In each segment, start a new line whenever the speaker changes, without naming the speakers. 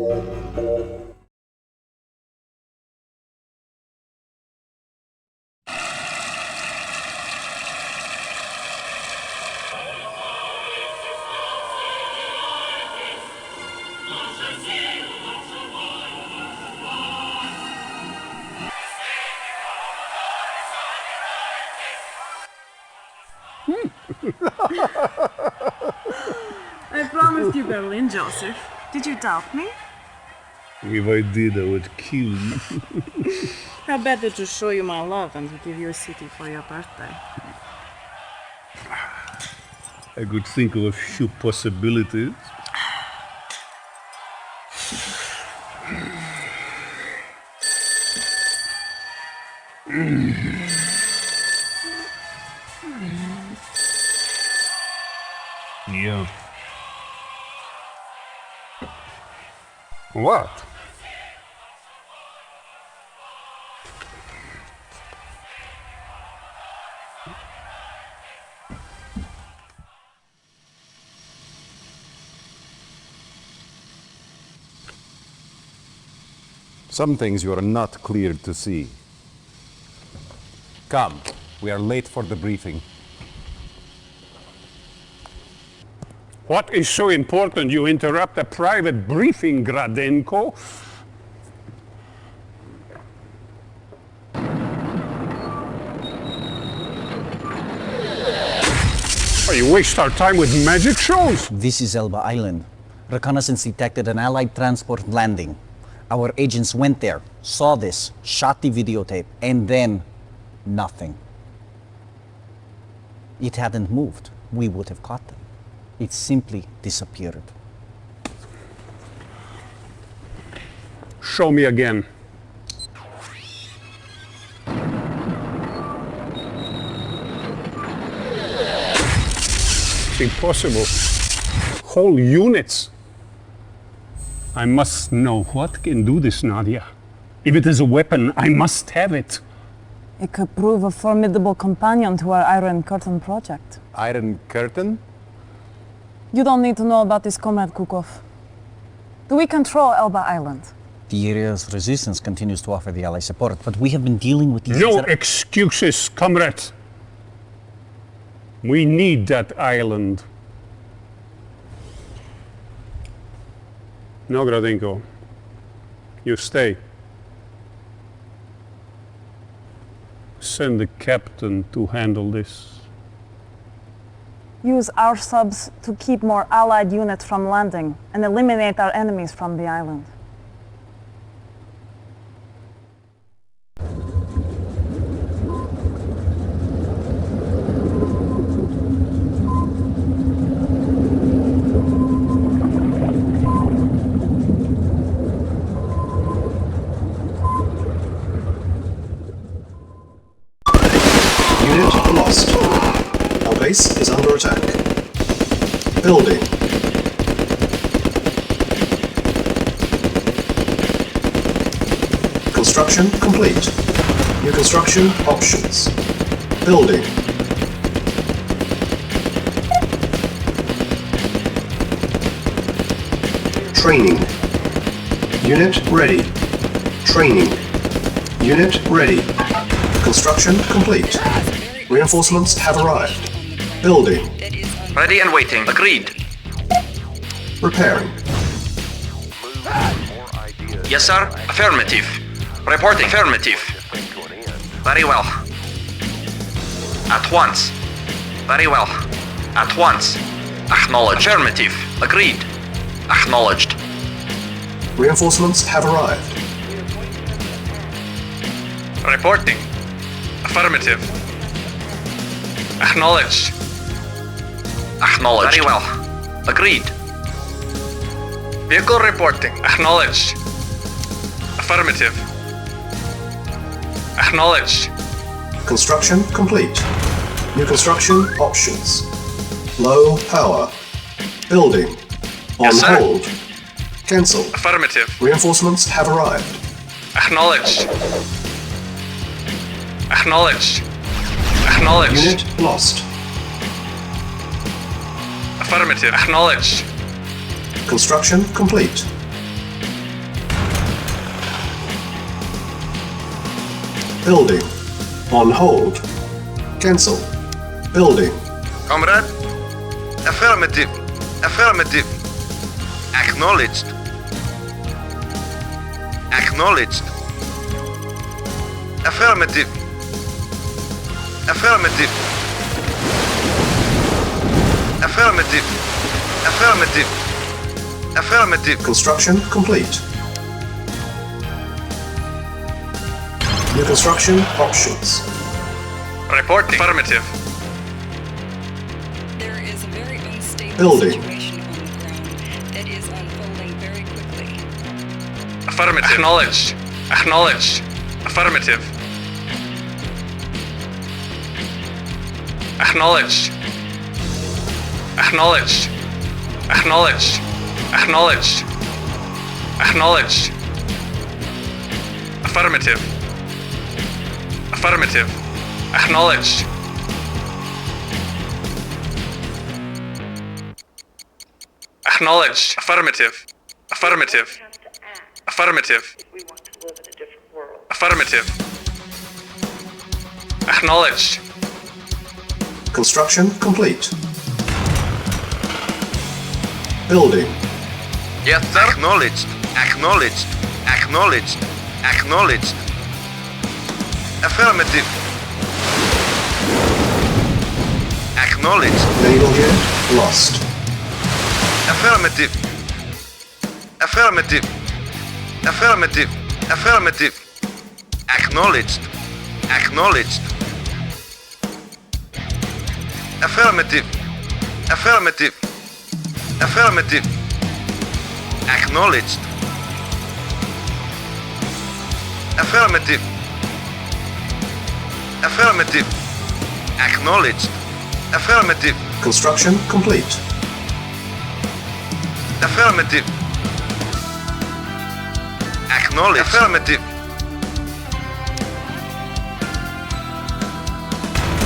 I promised you Berlin, Joseph. Did you doubt me?
If I did, I would kill you.
How better to show you my love and to give you a city for your birthday.
I could think of a few possibilities. Yeah. What?
Some things you are not cleared to see. Come, we are late for the briefing.
What is so important you interrupt a private briefing, Gradenko? Oh, you waste our time with magic shows?
This is Elba Island. Reconnaissance detected an Allied transport landing. Our agents went there, saw this, shot the videotape, and then nothing. It hadn't moved. We would have caught them. It simply disappeared.
Show me again. It's impossible. Whole units. I must know what can do this, Nadia. If it is a weapon, I must have it.
It could prove a formidable companion to our Iron Curtain project.
Iron Curtain?
You don't need to know about this, Comrade Kukov. Do we control Elba Island?
The area's resistance continues to offer the Allies support, but we have been dealing with these...
No excuses, comrade. We need that island. No, Gradenko. You stay. Send the captain to handle this.
Use our subs to keep more Allied units from landing and eliminate our enemies from the island.
Unit lost. Our base is under attack. Building. Construction complete. New construction options. Building. Training. Unit ready. Training. Unit ready. Construction complete. Reinforcements have arrived. Building.
Ready and waiting. Agreed.
Repairing.
Yes, sir. Affirmative. Reporting. Affirmative. Very well. At once. Very well. At once. Acknowledged. Affirmative. Agreed. Acknowledged.
Reinforcements have arrived.
Reporting. Affirmative. Acknowledged. Acknowledged. Very well. Agreed. Vehicle reporting. Acknowledged. Affirmative. Acknowledged.
Construction complete. New construction options. Low power. Building. On
Yes, sir.
hold. Cancel.
Affirmative.
Reinforcements have arrived.
Acknowledged. Acknowledged. Acknowledged.
Unit lost.
Affirmative. Acknowledged.
Construction complete. Building. On hold. Cancel. Building.
Comrade? Affirmative. Affirmative. Acknowledged. Acknowledged. Affirmative. Affirmative. Affirmative. Affirmative. Affirmative.
Construction complete. New construction options.
Reporting.
Affirmative.
There is a very unstable
Building.
situation on the ground that is unfolding very quickly.
Affirmative.
Acknowledged. Acknowledged. Affirmative. Acknowledged. Acknowledged. Acknowledged. Acknowledged. Acknowledged. Affirmative. Affirmative. Acknowledged. Acknowledged. Affirmative. Affirmative. Affirmative. Affirmative. Acknowledged.
Construction complete. Building.
Yes, sir. Acknowledged. Acknowledged. Acknowledged. Acknowledged. Affirmative. Acknowledged.
Naval unit lost.
Affirmative. Affirmative. Affirmative. Affirmative. Acknowledged. Acknowledged. Affirmative. Affirmative. Affirmative. Acknowledged. Affirmative. Affirmative. Acknowledged. Affirmative.
Construction complete.
Affirmative. Acknowledged. Affirmative.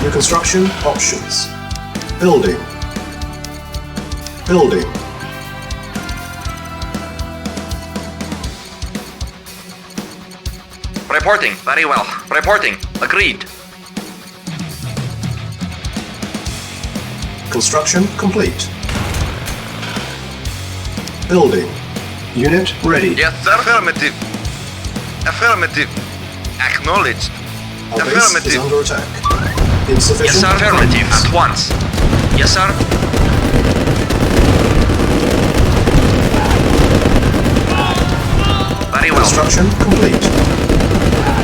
New construction options. Building. Building.
Reporting. Very well. Reporting. Agreed.
Construction complete. Building. Unit ready.
Yes, sir. Affirmative. Affirmative. Acknowledged.
Our base is
Affirmative.
under attack. Insufficient.
Yes, sir. Affirmative.
funds.
At once. Yes, sir. Very well.
Construction complete.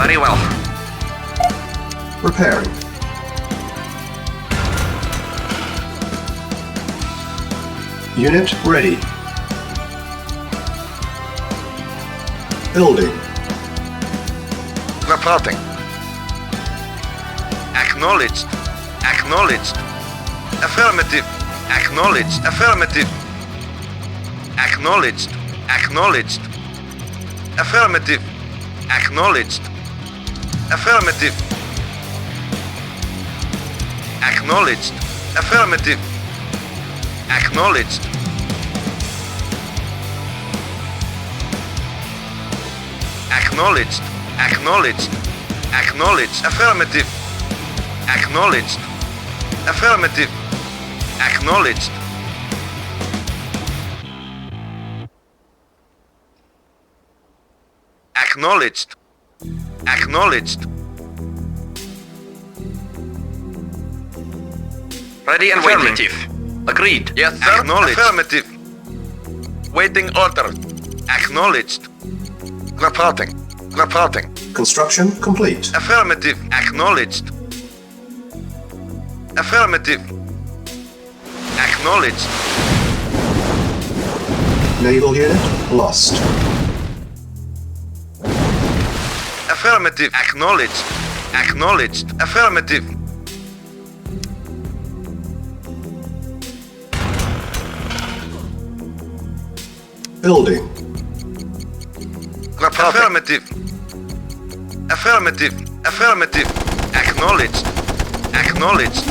Very well.
Repairing. Unit ready. Building.
Reporting. Acknowledged. Acknowledged. Affirmative. Acknowledged. Affirmative. Acknowledged. Acknowledged. Affirmative. Acknowledged. Affirmative. Acknowledged. Affirmative. Acknowledged. Acknowledged. Acknowledged. Acknowledged. Affirmative. Acknowledged. Affirmative. Acknowledged. Acknowledged. Acknowledged.
Ready and affirmative. Agreed.
Yes, sir. Acknowledged. Affirmative. Waiting order. Acknowledged. Reporting. Reporting.
Construction complete.
Affirmative. Acknowledged. Affirmative. Acknowledged.
Naval unit lost.
Affirmative. Acknowledged. Acknowledged. Affirmative.
Building.
Affirmative. Affirmative. Affirmative. Acknowledged. Acknowledged.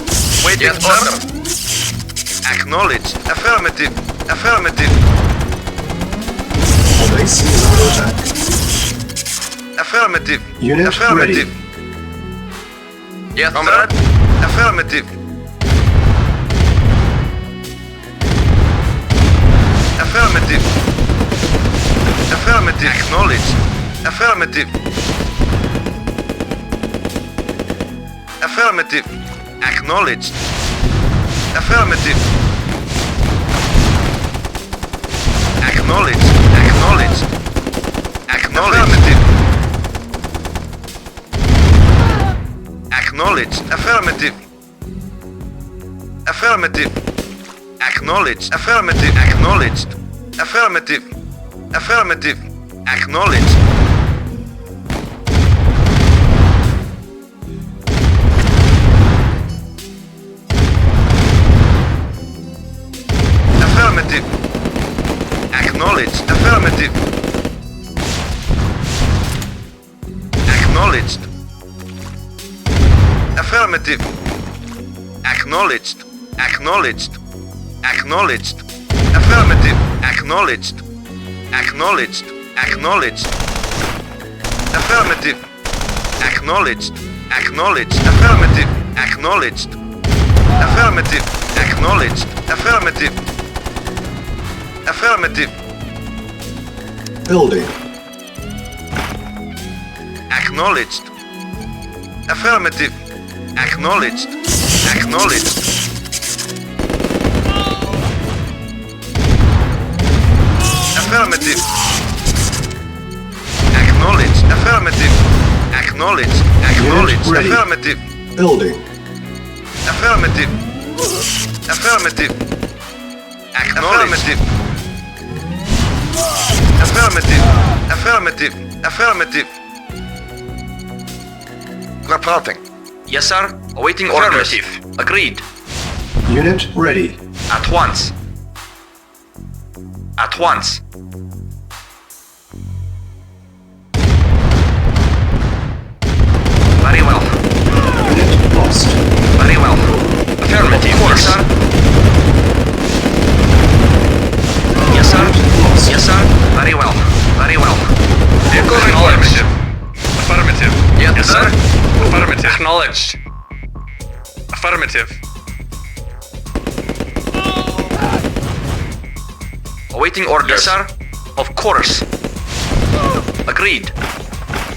Waiting order. Acknowledged. Affirmative. Affirmative.
Our base is under attack.
Affirmative.
Unit
Affirmative.
Yes,
Comrade.
sir.
Affirmative. Affirmative. Affirmative. Acknowledged. Affirmative. Affirmative. Acknowledged. Affirmative. Acknowledged. Acknowledged. Acknowledged. Acknowledged. Affirmative. Affirmative. Acknowledged. Affirmative. Acknowledged. Affirmative. Affirmative. Acknowledged. Affirmative. Acknowledged. Affirmative. Acknowledged. Affirmative. Acknowledged. Acknowledged. Acknowledged. Affirmative. Acknowledged. Acknowledged. Acknowledged. Affirmative. Acknowledged. Acknowledged. Affirmative. Acknowledged. Affirmative. Acknowledged. Affirmative. Affirmative.
Building.
Acknowledged. Affirmative. Acknowledged. Acknowledged. Affirmative. Acknowledged. Affirmative. Acknowledged. Acknowledged.
Unit ready.
Affirmative.
Building.
Affirmative. Affirmative. Acknowledged. Affirmative. Affirmative. Affirmative. Reporting.
Yes, sir. Awaiting orders. Affirmative. Agreed.
Unit ready.
At once. At once. Very well.
Unit lost.
Very well. Affirmative. Yes, sir. Yes, sir.
Lost.
Yes, sir. Very well. Very well.
Affirmative. Affirmative.
Yes, sir.
Affirmative. Acknowledged. Affirmative.
Awaiting orders. Yes, sir. Of course. Agreed.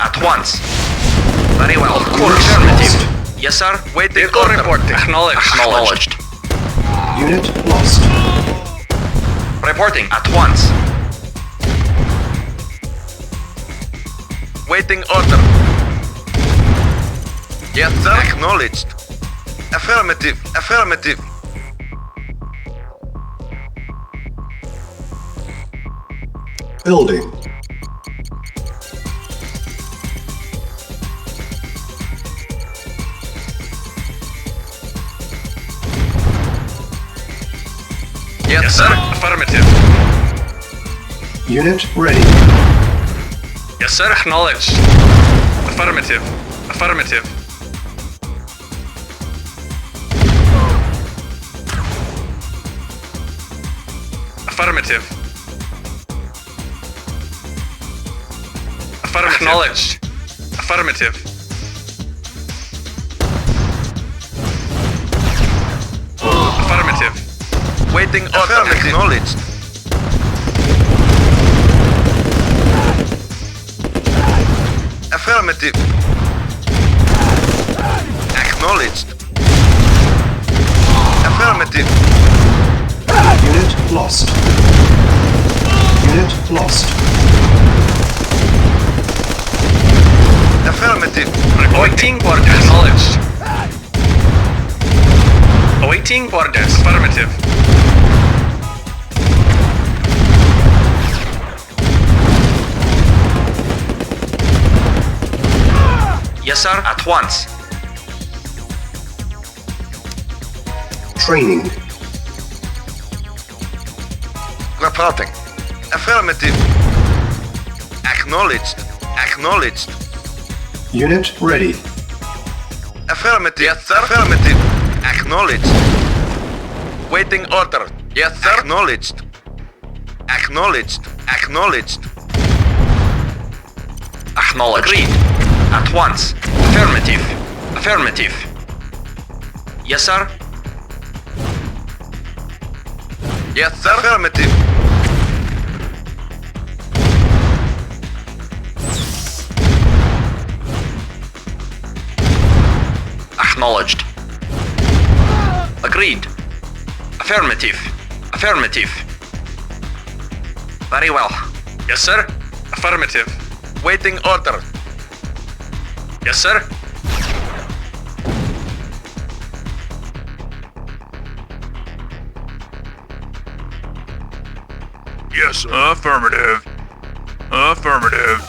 At once. Very well. Of course. Affirmative. Yes, sir. Waiting
Vehicle
order.
reporting. Acknowledged.
Acknowledged.
Unit lost.
Reporting at once.
Waiting order. Yes, sir. Acknowledged. Affirmative. Affirmative.
Building.
Yes, sir.
Affirmative.
Unit ready.
Yes, sir. Acknowledged. Affirmative. Affirmative. Affirmative. Affirmative. Acknowledged. Affirmative. Affirmative.
Waiting order. Acknowledged. Affirmative. Acknowledged. Affirmative.
Unit lost. Unit lost.
Affirmative.
Awaiting orders. Acknowledged. Awaiting orders. Affirmative.
Yes, sir. At once.
Training.
Reporting. Affirmative. Acknowledged. Acknowledged.
Unit ready.
Affirmative. Yes, sir. Affirmative. Acknowledged. Waiting order. Yes, sir. Acknowledged. Acknowledged. Acknowledged.
Acknowledged. Agreed. At once. Affirmative. Affirmative. Yes, sir.
Yes, sir. Affirmative.
Acknowledged. Agreed. Affirmative. Affirmative. Very well.
Yes, sir. Affirmative.
Waiting order.
Yes, sir.
Yes, affirmative. Affirmative.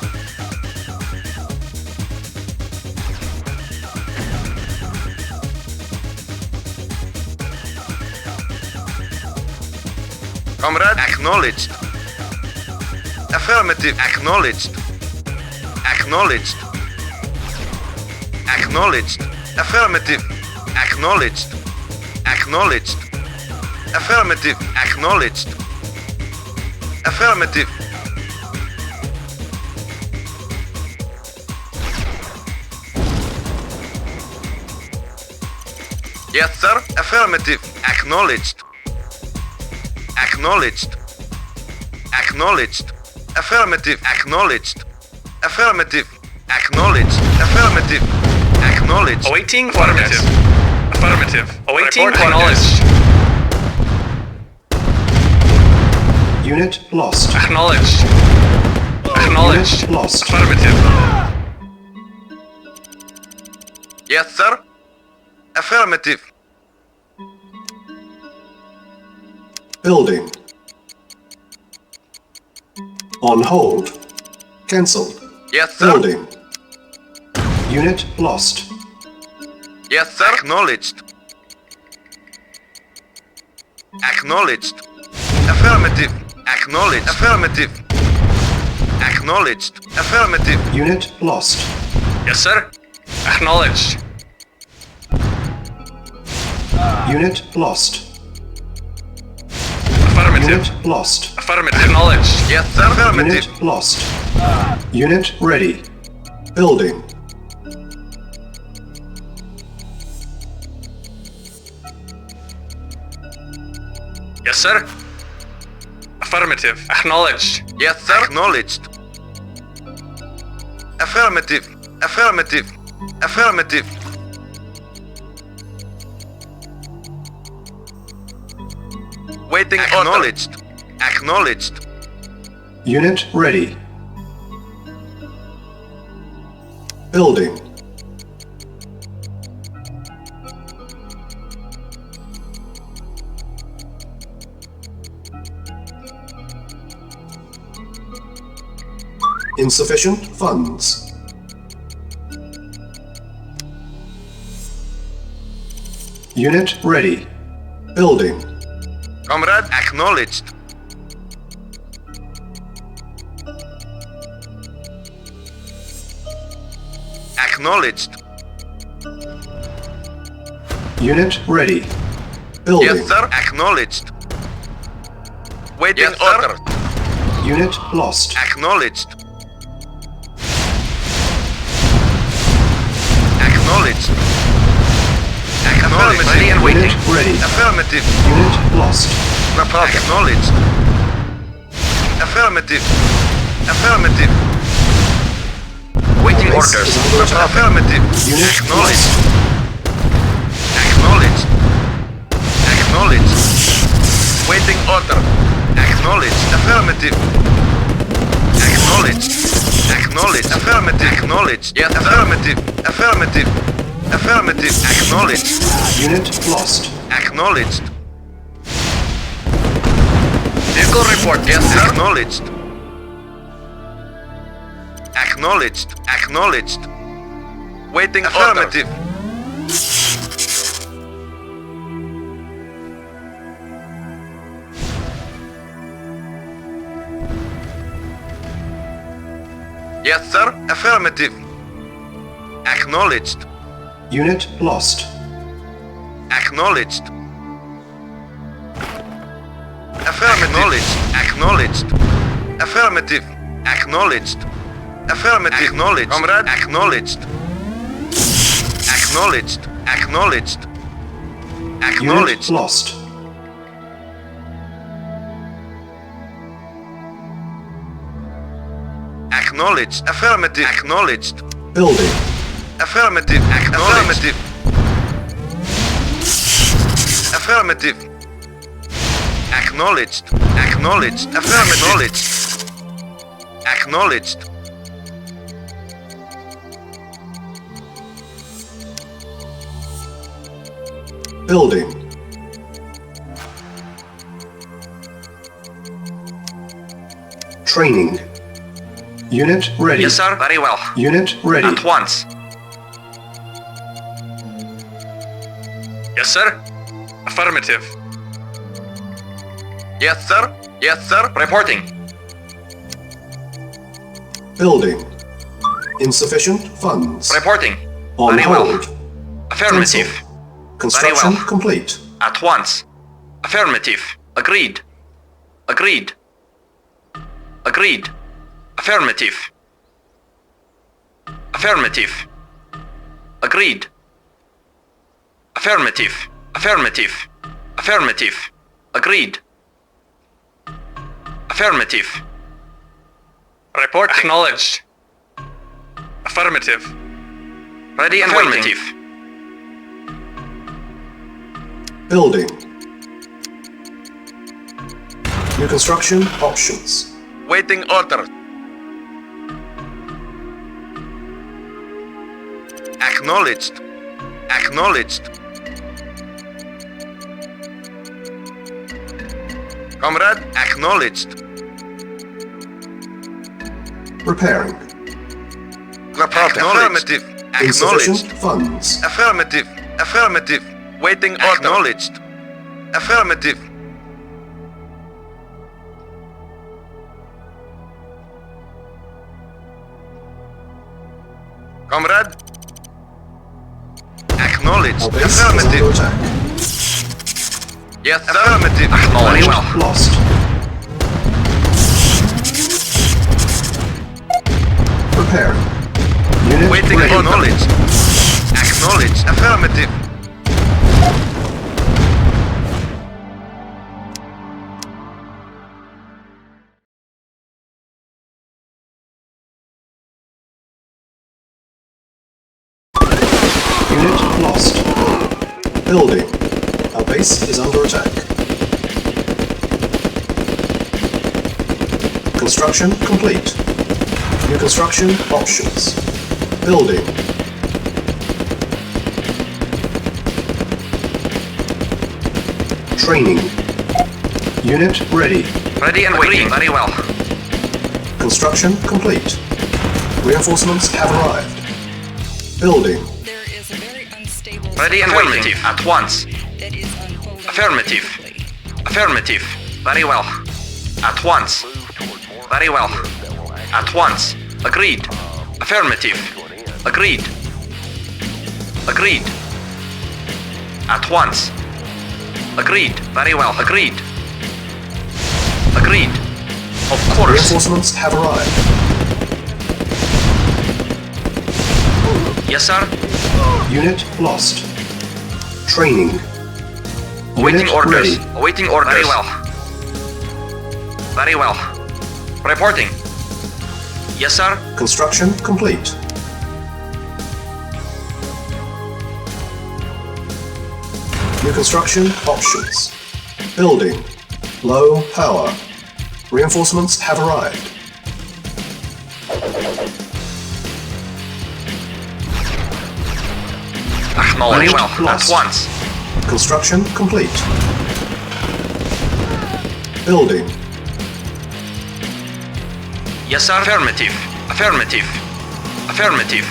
Comrade, acknowledged. Affirmative, acknowledged. Acknowledged. Acknowledged. Affirmative, acknowledged. Acknowledged. Affirmative, acknowledged. Affirmative. Yes, sir. Affirmative. Acknowledged. Acknowledged. Acknowledged. Affirmative. Acknowledged. Affirmative. Acknowledged. Affirmative. Acknowledged.
Awaiting orders. Affirmative. Awaiting
Report
orders.
Unit lost.
Acknowledged. Acknowledged.
Unit lost.
Affirmative.
Yes, sir. Affirmative.
Building. On hold. Cancel.
Yes, sir.
Building. Unit lost.
Yes, sir. Acknowledged. Acknowledged. Affirmative. Acknowledged. Affirmative. Acknowledged. Affirmative.
Unit lost.
Yes, sir. Acknowledged.
Unit lost.
Affirmative.
Unit lost.
Affirmative. Acknowledged.
Yes, sir. Affirmative.
Unit lost. Unit ready. Building.
Yes, sir. Affirmative. Acknowledged.
Yes, sir. Acknowledged. Affirmative. Affirmative. Affirmative. Waiting. Acknowledged. Acknowledged.
Unit ready. Building. Insufficient funds. Unit ready. Building.
Comrade, acknowledged. Acknowledged.
Unit ready. Building.
Yes, sir. Acknowledged. Waiting
Yes, sir.
order.
Unit lost.
Acknowledged. Acknowledged. Acknowledged.
Ready and waiting.
Unit ready.
Affirmative.
Unit lost.
No problem. Acknowledged. Affirmative. Affirmative.
Waiting
Base
orders.
is under attack.
Affirmative.
Unit
Acknowledged.
lost.
Acknowledged. Acknowledged. Waiting order. Acknowledged. Affirmative. Acknowledged. Acknowledged. Affirmative. Acknowledged. Yes. Affirmative. Affirmative. Affirmative. Acknowledged.
Unit lost.
Acknowledged.
Vehicle report. Yes, sir.
Acknowledged. Acknowledged. Acknowledged. Waiting affirmative. Yes, sir. Affirmative. Acknowledged.
Unit lost.
Acknowledged. Affirmative. Acknowledged. Affirmative. Acknowledged. Affirmative. Acknowledged. Comrade. Acknowledged. Acknowledged. Acknowledged.
Unit
Acknowledged.
lost.
Acknowledged. Affirmative. Acknowledged.
Building.
Affirmative. Acknowledged. Affirmative. Acknowledged. Acknowledged. Affirmative. Acknowledged.
Building. Training. Unit ready.
Yes, sir. Very well.
Unit ready.
At once.
Yes, sir. Affirmative.
Yes, sir. Yes, sir.
Reporting.
Building. Insufficient funds.
Reporting.
On
Very well.
hold.
Affirmative.
Cancel. Construction
Very well.
complete.
At once. Affirmative. Agreed. Agreed. Agreed. Affirmative. Affirmative. Agreed. Affirmative. Affirmative. Affirmative. Agreed. Affirmative.
Report acknowledged. Affirmative.
Ready and affirmative.
Building. New construction options.
Waiting order. Acknowledged. Acknowledged. Comrade, acknowledged.
Repairing.
Affirmative.
Insufficient
Acknowledged.
funds.
Affirmative. Affirmative. Waiting order. Acknowledged. Affirmative. Comrade. Acknowledged.
Our base is
Affirmative.
under attack.
Yes, sir. Affirmative.
Very
Unit
well.
lost. Repairing. Unit
Waiting
ready.
acknowledged. Acknowledged. Affirmative.
Unit lost. Building. Our base is under attack. Construction complete. New construction options. Building. Training. Unit ready.
Ready and waiting. Very well.
Construction complete. Reinforcements have arrived. Building.
There is a very unstable
Ready and waiting. At once.
that is unfolding
Affirmative.
quickly.
Affirmative. Very well. At once. Very well. At once. Agreed. Affirmative. Agreed. Agreed. At once. Agreed. Very well. Agreed. Agreed. Of course.
Reinforcements have arrived.
Yes, sir.
Unit lost. Training.
Awaiting
Unit
orders.
ready.
Awaiting orders. Very well. Very well. Reporting. Yes, sir.
Construction complete. New construction options. Building. Low power. Reinforcements have arrived.
Very
Unit
well. At
lost.
once.
Construction complete. Building.
Yes, sir. Affirmative. Affirmative. Affirmative.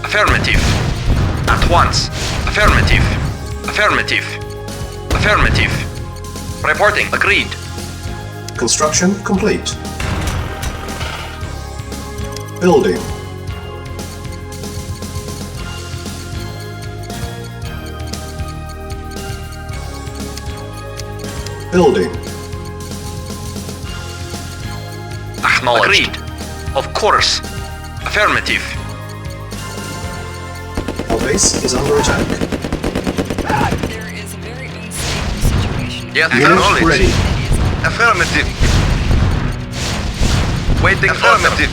Affirmative. At once. Affirmative. Affirmative. Affirmative. Reporting. Agreed.
Construction complete. Building. Building.
Acknowledged. Agreed. Of course. Affirmative.
Our base base is under attack.
There is a very unstable situation.
Yes,
Unit
acknowledged.
ready.
Affirmative. Waiting affirmative.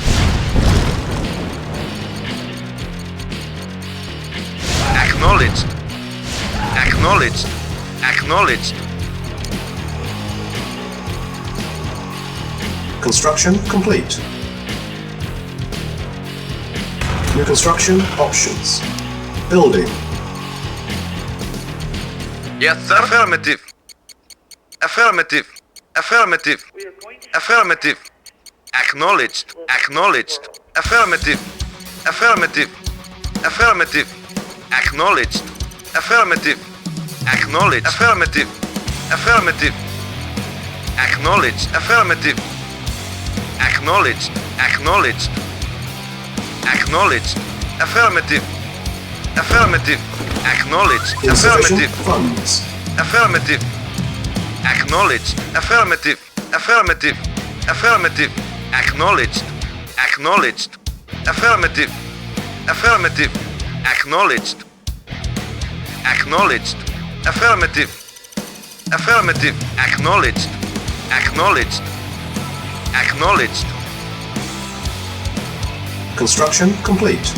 Acknowledged. Acknowledged. Acknowledged.
Construction complete. New construction options. Building.
Yes, sir. Affirmative. Affirmative. Affirmative. Affirmative. Acknowledged. Acknowledged. Affirmative. Affirmative. Affirmative. Acknowledged. Affirmative. Acknowledged. Affirmative. Affirmative. Acknowledged. Affirmative. Acknowledged. Acknowledged. Acknowledged. Affirmative. Affirmative. Acknowledged.
Insufficient
Affirmative.
funds.
Affirmative. Acknowledged. Affirmative. Affirmative. Affirmative. Acknowledged. Acknowledged. Affirmative. Affirmative. Acknowledged. Acknowledged. Affirmative. Affirmative. Acknowledged. Acknowledged. Acknowledged.
Construction complete.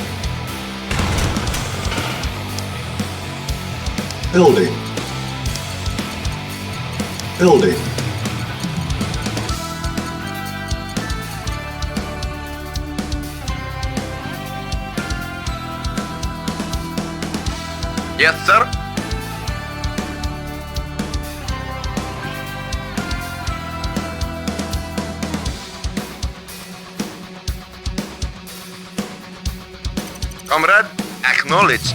Building. Building.
Yes, sir. Comrade, acknowledged.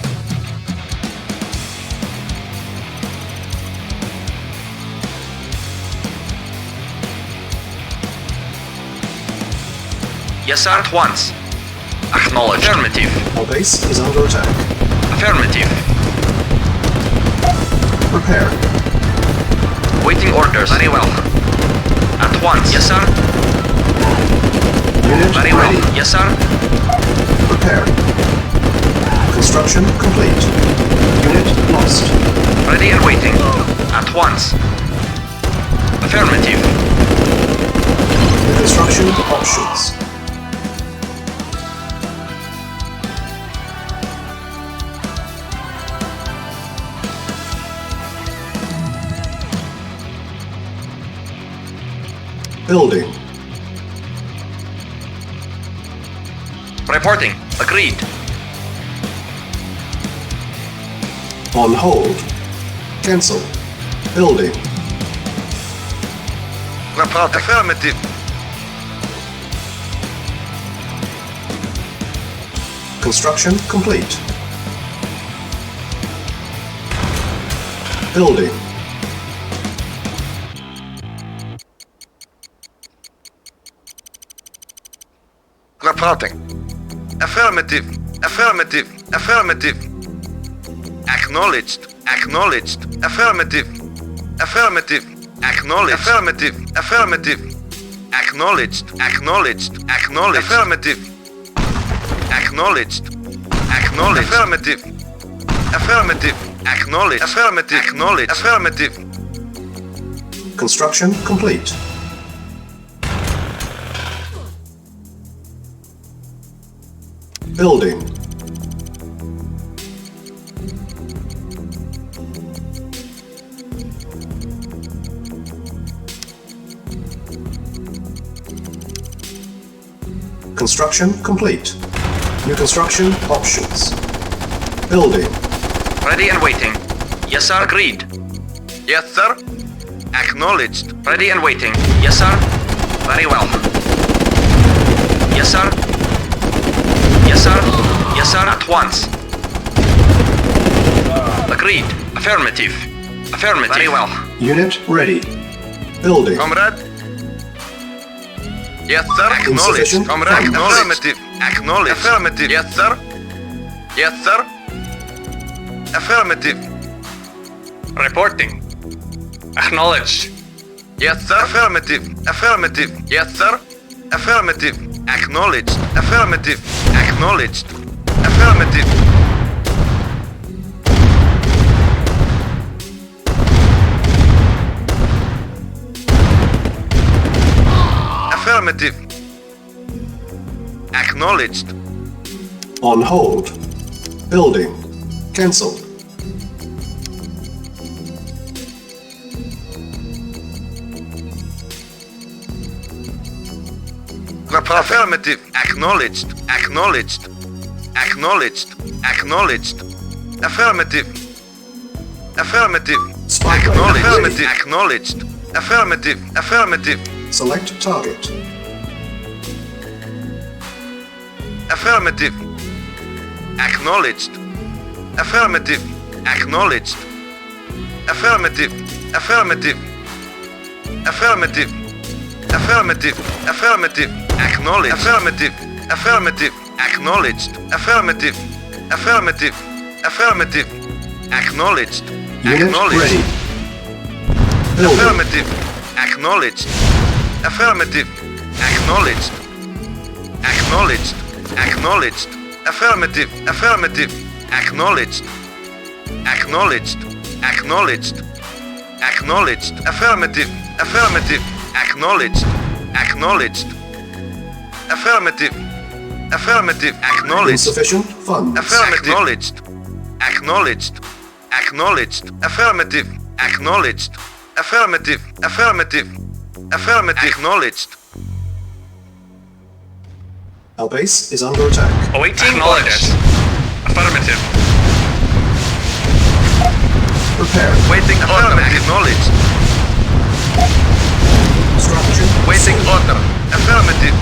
Yes, sir. At once. Acknowledged. Affirmative.
Our base is under attack.
Affirmative.
Prepare.
Waiting orders. Very well. At once. Yes, sir.
Unit
Very
ready.
well. Yes, sir.
Prepare. Construction complete. Unit lost.
Ready and waiting. At once. Affirmative.
New construction options. Building.
Reporting. Agreed.
On hold. Cancel. Building.
Affirmative.
Construction complete. Building.
Reporting. Affirmative. Affirmative. Affirmative. Acknowledged. Acknowledged. Affirmative. Affirmative. Acknowledged. Affirmative. Affirmative. Acknowledged. Acknowledged. Acknowledged. Affirmative. Acknowledged. Acknowledged. Affirmative. Affirmative. Acknowledged. Affirmative. Acknowledged. Affirmative.
Construction complete. Building. Construction complete. New construction options. Building.
Ready and waiting. Yes, sir. Agreed.
Yes, sir. Acknowledged.
Ready and waiting. Yes, sir. Very well. Yes, sir. Yes, sir. Yes, sir. At once. Agreed. Affirmative. Affirmative. Very well.
Unit ready. Building.
Comrade. Yes, sir. Acknowledged.
Insufficient
Comrade.
funds.
Affirmative. Acknowledged. Affirmative. Yes, sir. Yes, sir. Affirmative.
Reporting. Acknowledged.
Yes, sir. Affirmative. Affirmative. Yes, sir. Affirmative. Acknowledged. Affirmative. Acknowledged. Affirmative. Affirmative. Acknowledged.
On hold. Building. Cancel.
Affirmative. Acknowledged. Acknowledged. Acknowledged. Acknowledged. Affirmative. Affirmative.
Spotlight.
Affirmative. Acknowledged. Affirmative. Affirmative.
Select target.
Affirmative. Acknowledged. Affirmative. Acknowledged. Affirmative. Affirmative. Affirmative. Affirmative. Affirmative. Acknowledged. Affirmative. Affirmative. Acknowledged. Affirmative. Affirmative. Affirmative. Acknowledged.
Unit
Acknowledged.
ready. Building.
Affirmative. Acknowledged. Affirmative. Acknowledged. Acknowledged. Acknowledged. Affirmative. Affirmative. Acknowledged. Acknowledged. Acknowledged. Acknowledged. Affirmative. Affirmative. Acknowledged. Acknowledged. Affirmative. Affirmative. Acknowledged.
Insufficient funds.
Affirmative. Acknowledged. Acknowledged. Affirmative. Acknowledged. Affirmative. Affirmative. Affirmative. Acknowledged.
Our base is under attack.
Awaiting orders. Affirmative.
Prepare.
Waiting order. Acknowledged.
Strategy.
Waiting
sold.
order. Affirmative.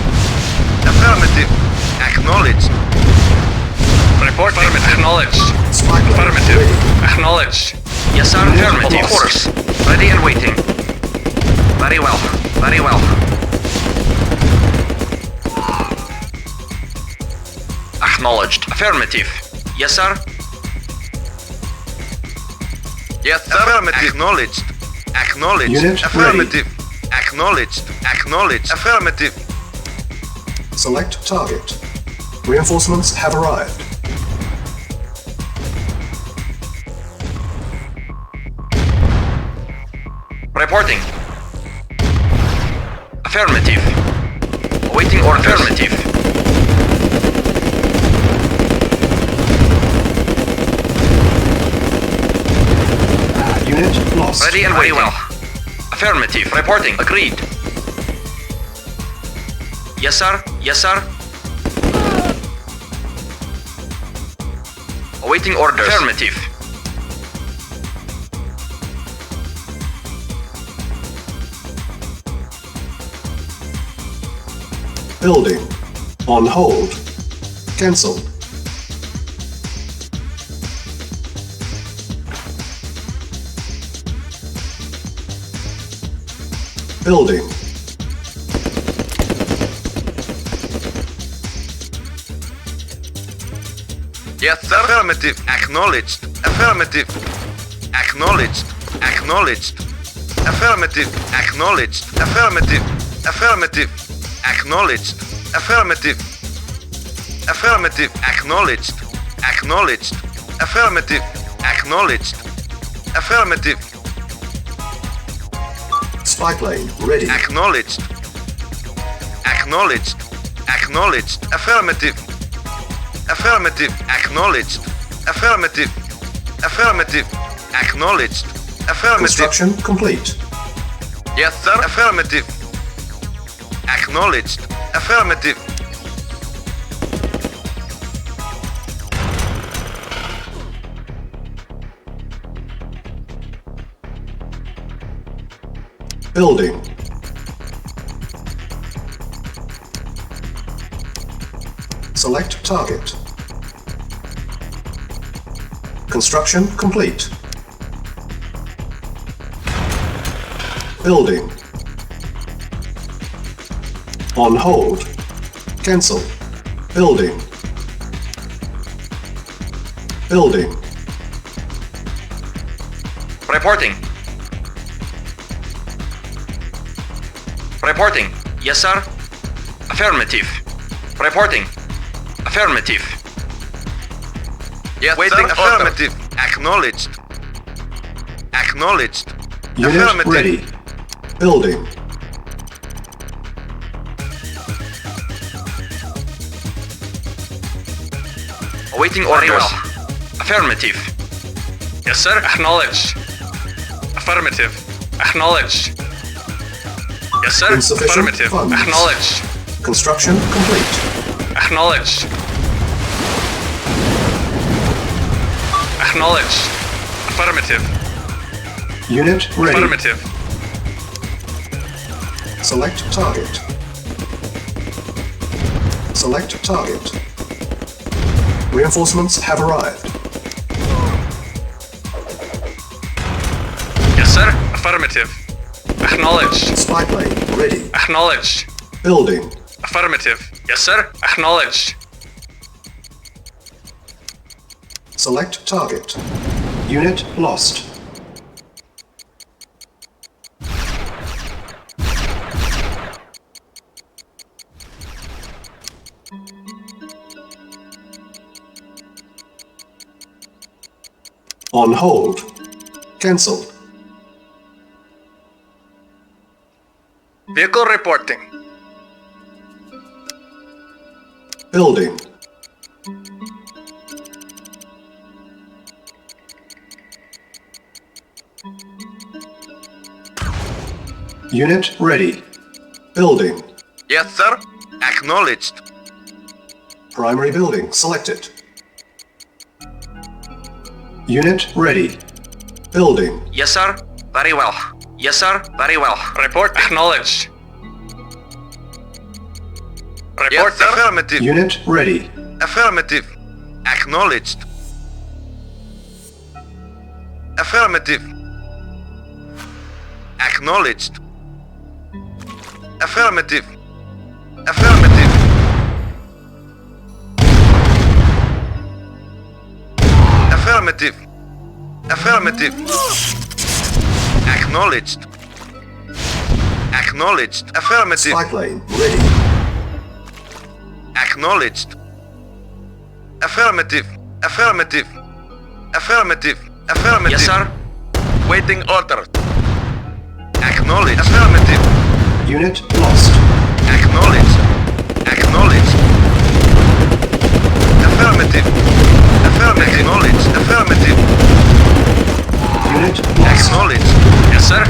Affirmative. Acknowledged.
Reporting. Acknowledged.
Spy plane
Affirmative.
ready.
Acknowledged.
Yes, sir.
Affirmative.
Of course. Ready and waiting. Very well. Very well. Acknowledged. Affirmative. Yes, sir.
Yes, sir. Affirmative. Acknowledged. Acknowledged.
Unit
Affirmative. Acknowledged. Acknowledged. Affirmative.
Select target. Reinforcements have arrived.
Reporting. Affirmative. Awaiting orders. Affirmative.
Unit lost.
Ready and very well. Affirmative. Reporting. Agreed. Yes, sir. Yes, sir. Awaiting orders. Affirmative.
Building. On hold. Cancel. Building.
Yes, sir. Affirmative. Acknowledged. Affirmative. Acknowledged. Acknowledged. Affirmative. Acknowledged. Affirmative. Affirmative. Acknowledged. Affirmative. Affirmative. Acknowledged. Acknowledged. Affirmative. Acknowledged. Affirmative.
Spy plane ready.
Acknowledged. Acknowledged. Acknowledged. Affirmative. Affirmative. Acknowledged. Affirmative. Affirmative. Acknowledged. Affirmative.
Construction complete.
Yes, sir. Affirmative. Acknowledged. Affirmative.
Building. Select target. Construction complete. Building. On hold. Cancel. Building. Building.
Reporting. Reporting. Yes, sir. Affirmative. Reporting. Affirmative.
Yes,
Waiting
sir. Affirmative. Acknowledged. Acknowledged.
Unit
Affirmative.
ready. Building.
Awaiting orders. Affirmative.
Yes, sir. Acknowledged. Affirmative. Acknowledged. Yes, sir.
Insufficient
Affirmative.
funds.
Acknowledged.
Construction complete.
Acknowledged. Acknowledged. Affirmative.
Unit ready.
Affirmative.
Select target. Select target. Reinforcements have arrived.
Yes, sir. Affirmative. Acknowledged.
Spy plane ready.
Acknowledged.
Building.
Affirmative. Yes, sir. Acknowledged.
Select target. Unit lost. On hold. Cancel.
Vehicle reporting.
Building. Unit ready. Building.
Yes, sir. Acknowledged.
Primary building selected. Unit ready. Building.
Yes, sir. Very well. Yes, sir. Very well.
Report acknowledged. Report,
Yes,
sir.
affirmative.
Unit ready.
Affirmative. Acknowledged. Affirmative. Acknowledged. Affirmative. Affirmative. Affirmative. Affirmative. Acknowledged. Acknowledged. Affirmative.
Spy plane ready.
Acknowledged. Affirmative. Affirmative. Affirmative. Affirmative.
Yes, sir.
Waiting order. Acknowledged. Affirmative.
Unit lost.
Acknowledged. Acknowledged. Affirmative. Affirmative. Acknowledged. Affirmative.
Unit lost.
Acknowledged.
Yes, sir.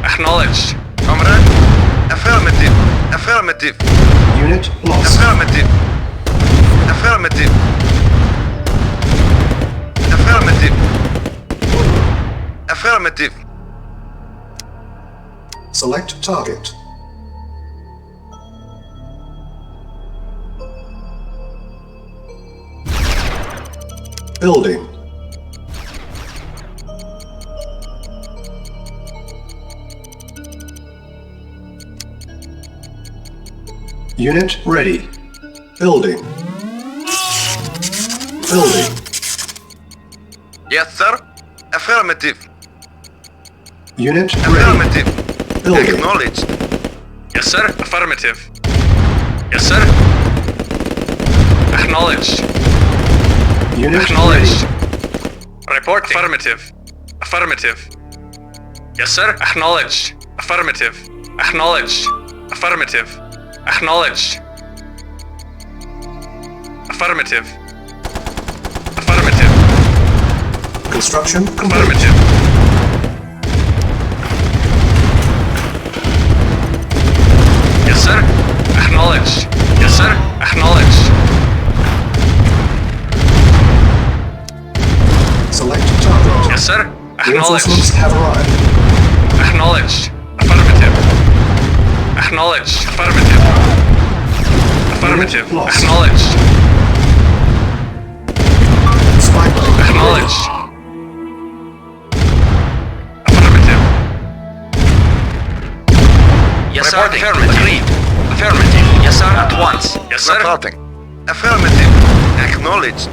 Acknowledged.
Comrade. Affirmative. Affirmative.
Unit lost.
Affirmative. Affirmative. Affirmative. Affirmative.
Select target. Building. Unit ready. Building. Building.
Yes, sir. Affirmative.
Unit ready.
Affirmative.
Building.
Acknowledged.
Yes, sir. Affirmative. Yes, sir. Acknowledged.
Unit
Acknowledged.
ready.
Report affirmative. Affirmative. Yes, sir. Acknowledged. Affirmative. Acknowledged. Affirmative. Acknowledged. Affirmative. Affirmative.
Construction complete.
Affirmative. Yes, sir. Acknowledged. Yes, sir. Acknowledged.
Select target.
Yes, sir.
Reinforcements
Acknowledged.
have arrived.
Acknowledged. Affirmative. Acknowledged. Affirmative. Affirmative.
Unit lost.
Acknowledged.
Spy plane ready.
Acknowledged. Affirmative.
Yes, sir.
Reporting.
Affirmative. Agreed. Affirmative. Yes, sir. At once.
Yes, sir.
Reporting. Affirmative. Acknowledged.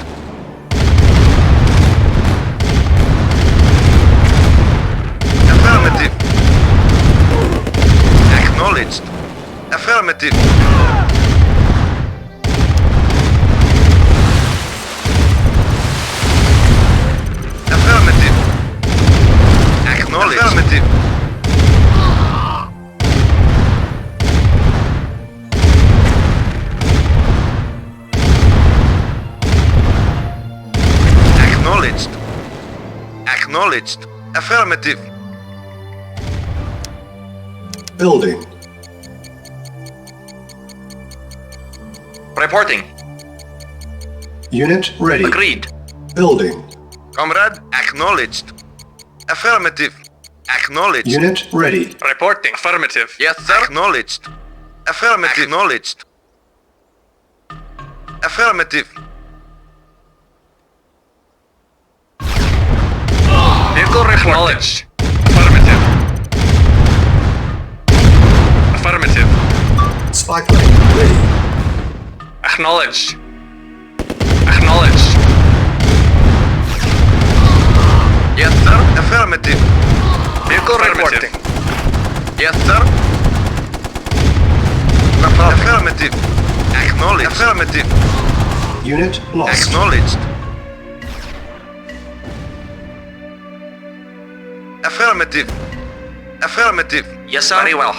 Affirmative. Acknowledged. Affirmative. Affirmative. Acknowledged. Affirmative. Acknowledged. Affirmative.
Building.
Reporting.
Unit ready.
Agreed.
Building.
Comrade, acknowledged. Affirmative. Acknowledged.
Unit ready.
Reporting. Affirmative.
Yes, sir. Acknowledged. Affirmative. Acknowledged. Affirmative.
Vehicle acknowledged. Affirmative. Affirmative.
Spy plane ready.
Acknowledged. Acknowledged.
Yes, sir. Affirmative.
Vehicle reporting.
Yes, sir. Affirmative. Acknowledged. Affirmative.
Unit lost.
Acknowledged. Affirmative. Affirmative.
Yes, sir. Very well.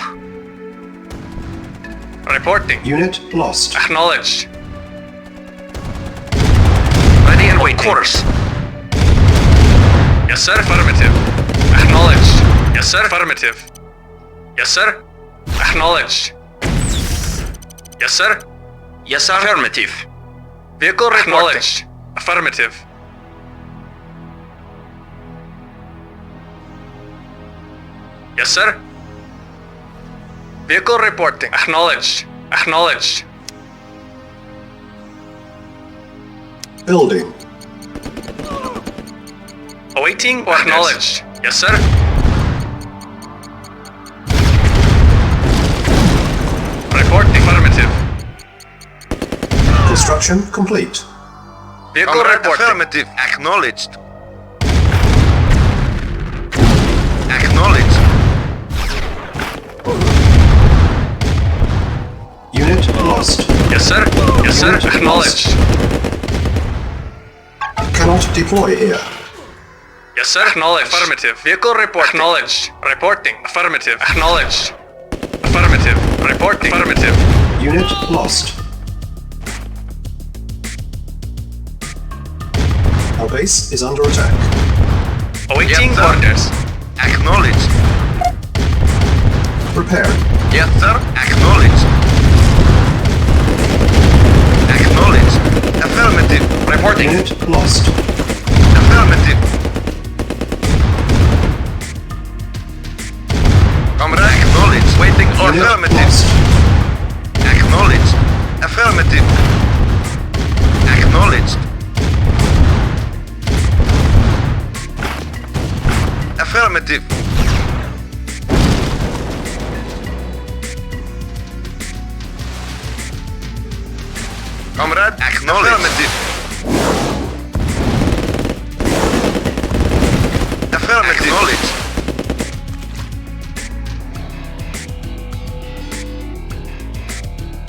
Reporting.
Unit lost.
Acknowledged.
Ready and waiting. Of course.
Yes, sir. Affirmative. Acknowledged. Yes, sir. Affirmative. Yes, sir. Acknowledged. Yes, sir.
Yes, sir. Affirmative.
Vehicle acknowledged. Affirmative. Yes, sir. Vehicle reporting. Acknowledged. Acknowledged.
Building.
Awaiting orders. Acknowledged. Yes, sir. Reporting. Affirmative.
Construction complete.
Vehicle
Comrade,
reporting.
affirmative. Acknowledged. Acknowledged.
Unit lost.
Yes, sir. Yes, sir.
Unit
Acknowledged.
Cannot deploy here.
Yes, sir. Acknowledged. Affirmative. Vehicle report. Acknowledged. Reporting. Affirmative. Acknowledged. Affirmative. Reporting. Affirmative.
Unit lost. Our base is under attack.
Awaiting
Yes, sir.
orders.
Acknowledged.
Prepare.
Yes, sir. Acknowledged. Acknowledged. Affirmative.
Reporting.
Unit lost.
Affirmative. Comrade, acknowledged. Waiting
Unit
affirmative.
lost.
Acknowledged. Affirmative. Acknowledged. Affirmative. Comrade, acknowledged. Affirmative. Affirmative. Acknowledged.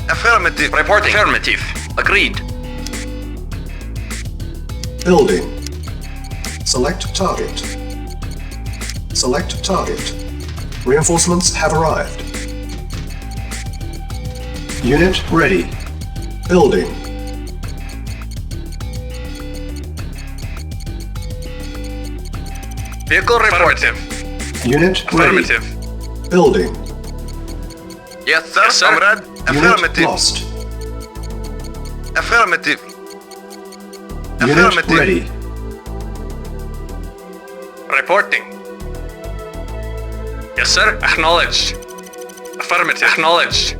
Affirmative.
Reporting. Affirmative. Agreed.
Building. Select target. Select target. Reinforcements have arrived. Unit ready. Building.
Vehicle reporting.
Unit ready.
Affirmative.
Building.
Yes, sir.
Yes, sir.
Comrade.
Unit
Affirmative.
lost.
Affirmative.
Unit
Affirmative.
ready.
Reporting. Yes, sir. Acknowledged. Affirmative. Acknowledged.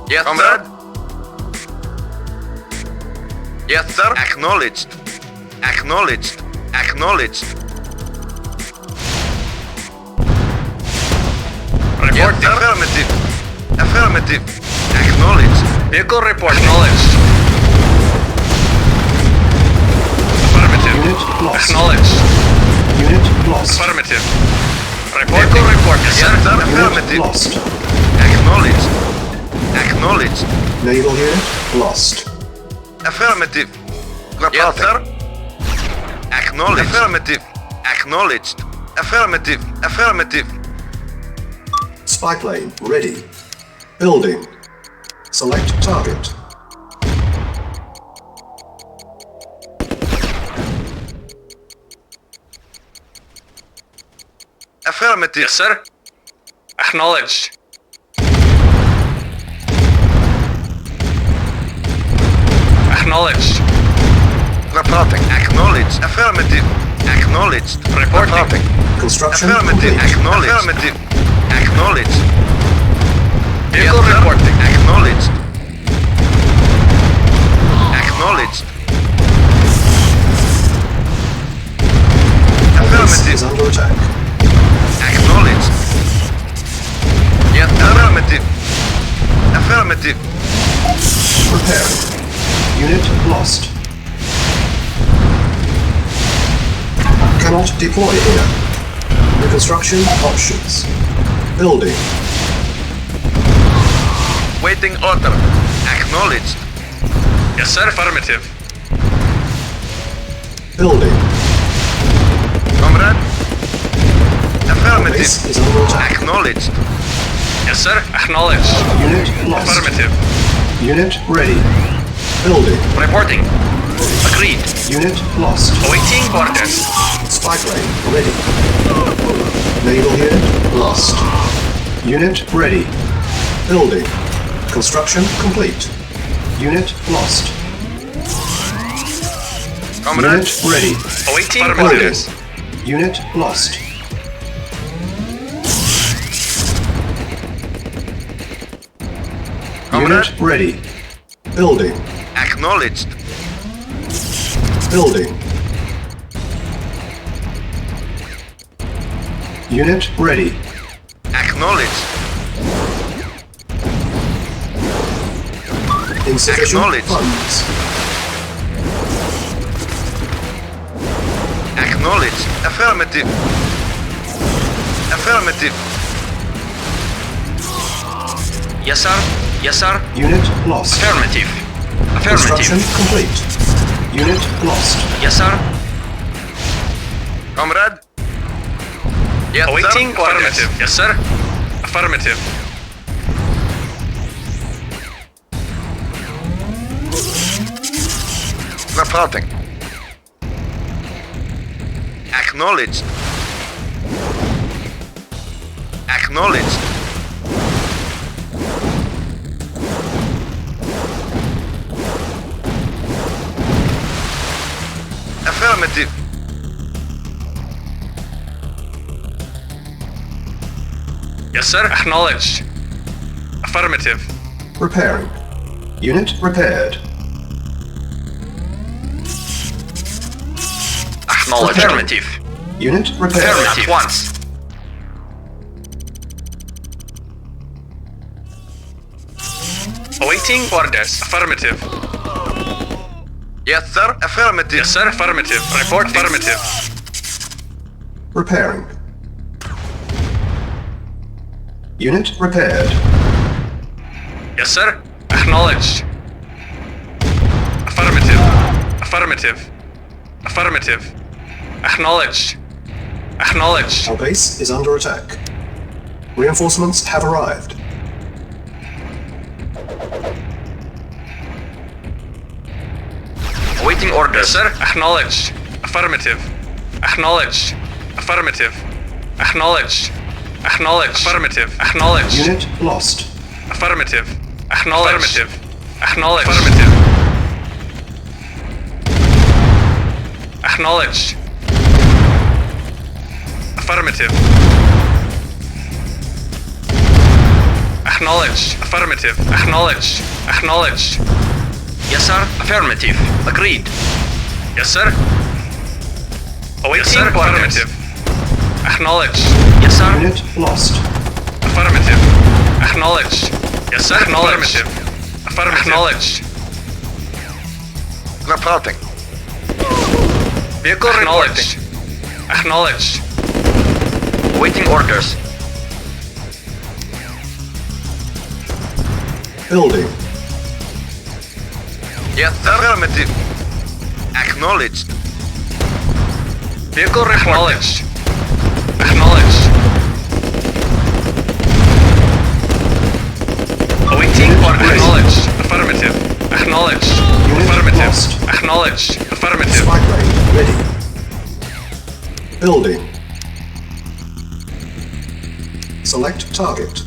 Yes, comrade. Yes, sir. Acknowledged. Acknowledged. Acknowledged.
Reporting.
Yes, sir. Affirmative. Affirmative. Acknowledged.
Vehicle report. Acknowledged. Affirmative.
Unit lost.
Acknowledged.
Unit lost.
Affirmative. Vehicle report. Yes, sir.
Yes, sir.
Unit
Affirmative.
lost.
Acknowledged. Acknowledged.
Naval unit lost.
Affirmative. Yes, sir. Acknowledged. Affirmative. Acknowledged. Affirmative. Affirmative.
Spy plane ready. Building. Select target.
Affirmative.
Yes, sir. Acknowledged. Acknowledged.
Reporting. Acknowledged. Affirmative. Acknowledged.
Reporting.
Reporting.
Construction
Affirmative.
complete.
Acknowledged. Affirmative. Acknowledged.
Vehicle
Yes, sir.
reporting.
Acknowledged. Acknowledged.
Our base
Affirmative.
is under attack.
Acknowledged. Yes, affirmative. Affirmative.
Repairing. Unit lost. Cannot deploy here. Reconstruction options. Building.
Waiting order. Acknowledged.
Yes, sir. Affirmative.
Building.
Comrade.
Our
Affirmative.
base is under attack.
Acknowledged.
Yes, sir. Acknowledged.
Unit lost.
Affirmative.
Unit ready. Building.
Reporting. Agreed.
Unit lost.
Awaiting orders.
Spy plane ready. Naval unit lost. Unit ready. Building. Construction complete. Unit lost.
Comrade.
Unit ready.
Awaiting
Building.
orders.
Unit lost.
Comrade.
Unit ready. Building.
Acknowledged.
Building. Unit ready.
Acknowledged.
Insufficient
Acknowledged.
funds.
Acknowledged. Affirmative. Affirmative.
Yes, sir. Yes, sir.
Unit lost.
Affirmative.
Construction
Affirmative.
complete. Unit lost.
Yes, sir.
Comrade. Yes,
Awaiting
sir.
orders. Yes, sir. Affirmative.
Reporting. Acknowledged. Acknowledged. Affirmative.
Yes, sir. Acknowledged. Affirmative.
Repairing. Unit repaired.
Acknowledged. Affirmative.
Unit repaired.
Affirmative. At once.
Awaiting orders. Affirmative.
Yes, sir. Affirmative.
Yes, sir. Affirmative. Report affirmative.
Repairing. Unit repaired.
Yes, sir. Acknowledged. Affirmative. Affirmative. Affirmative. Acknowledged. Acknowledged.
Our base is under attack. Reinforcements have arrived.
Awaiting
Yes,
orders.
sir. Acknowledged. Affirmative. Acknowledged. Affirmative. Acknowledged. Acknowledged. Affirmative. Acknowledged.
Unit lost.
Affirmative. Acknowledged. Affirmative. Acknowledged. Affirmative. Acknowledged. Affirmative. Acknowledged. Affirmative. Acknowledged. Acknowledged.
Yes, sir. Affirmative. Agreed.
Yes, sir. Awaiting
sir.
affirmative. Acknowledged.
Yes, sir.
Unit lost.
Affirmative. Acknowledged. Yes, sir. Affirmative. Affirmative. Acknowledged.
Reporting.
Vehicle acknowledged. Acknowledged.
Awaiting orders.
Building.
Yes, sir. Affirmative. Acknowledged.
Vehicle acknowledged. Acknowledged. Awaiting order. Acknowledged. Affirmative. Acknowledged.
Unit
Affirmative.
lost.
Acknowledged. Affirmative.
Spy plane ready. Building. Select target.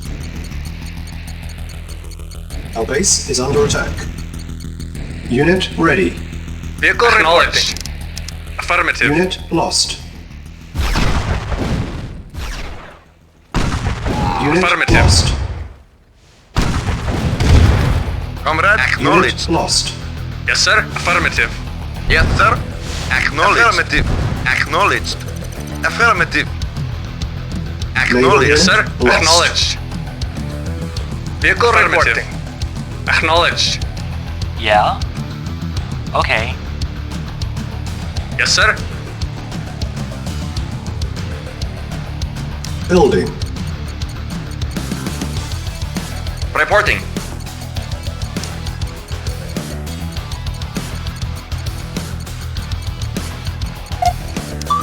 Our base is under attack. Unit ready.
Vehicle acknowledged. Affirmative.
Unit lost. Unit
Affirmative.
lost.
Comrade,
Unit
acknowledged.
lost.
Yes, sir. Affirmative.
Yes, sir. Acknowledged. Affirmative. Acknowledged. Affirmative. Acknowledged.
Yes, sir.
Lost.
Acknowledged. Vehicle reporting. Acknowledged.
Yeah? Okay.
Yes, sir.
Building.
Reporting.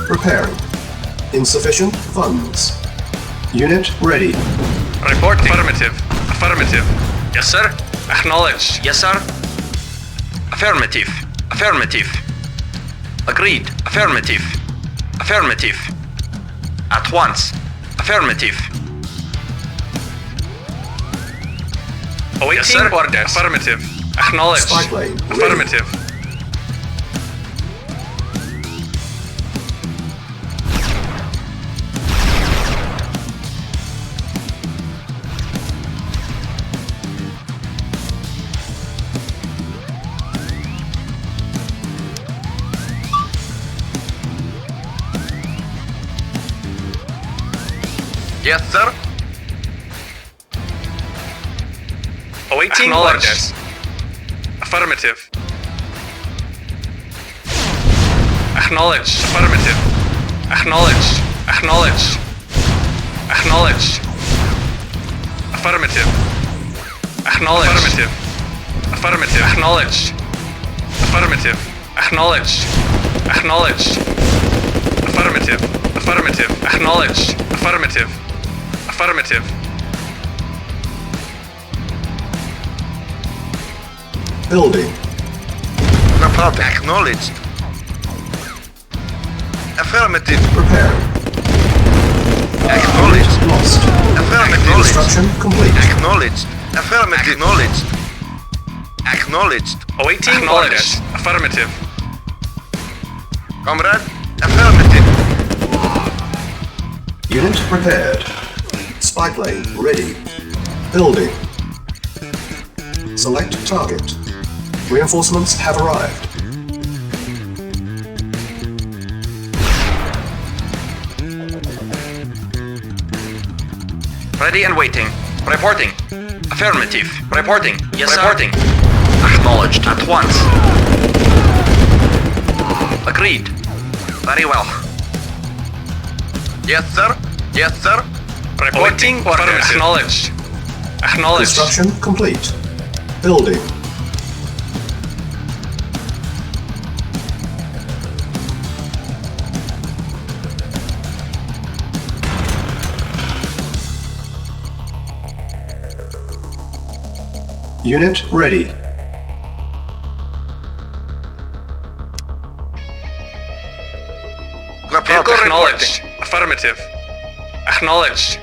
Preparing. Insufficient funds. Unit ready.
Reporting. Affirmative. Affirmative. Yes, sir. Acknowledged.
Yes, sir. Affirmative. Affirmative. Agreed. Affirmative. Affirmative. At once. Affirmative.
Awaiting
Yes, sir.
orders. Affirmative. Acknowledged.
Spy plane ready.
Affirmative.
Yes, sir.
Awaiting orders. Affirmative. Acknowledged. Affirmative. Acknowledged. Acknowledged. Acknowledged. Affirmative. Acknowledged. Affirmative. Affirmative. Acknowledged. Affirmative. Acknowledged. Acknowledged. Affirmative. Affirmative. Acknowledged. Affirmative. Affirmative.
Building.
Report. Acknowledged. Affirmative.
Preparing.
Acknowledged.
Lost.
Affirmative.
Construction complete.
Acknowledged. Affirmative. Acknowledged. Acknowledged.
Awaiting orders. Affirmative.
Comrade. Affirmative.
Unit prepared. Spy plane ready. Building. Select target. Reinforcements have arrived.
Ready and waiting. Reporting. Affirmative. Reporting. Yes, sir. Reporting. Acknowledged. At once. Agreed. Very well.
Yes, sir. Yes, sir.
Reporting orders. Acknowledged. Acknowledged.
Construction complete. Building. Unit ready.
Vehicle acknowledged. Affirmative. Acknowledged.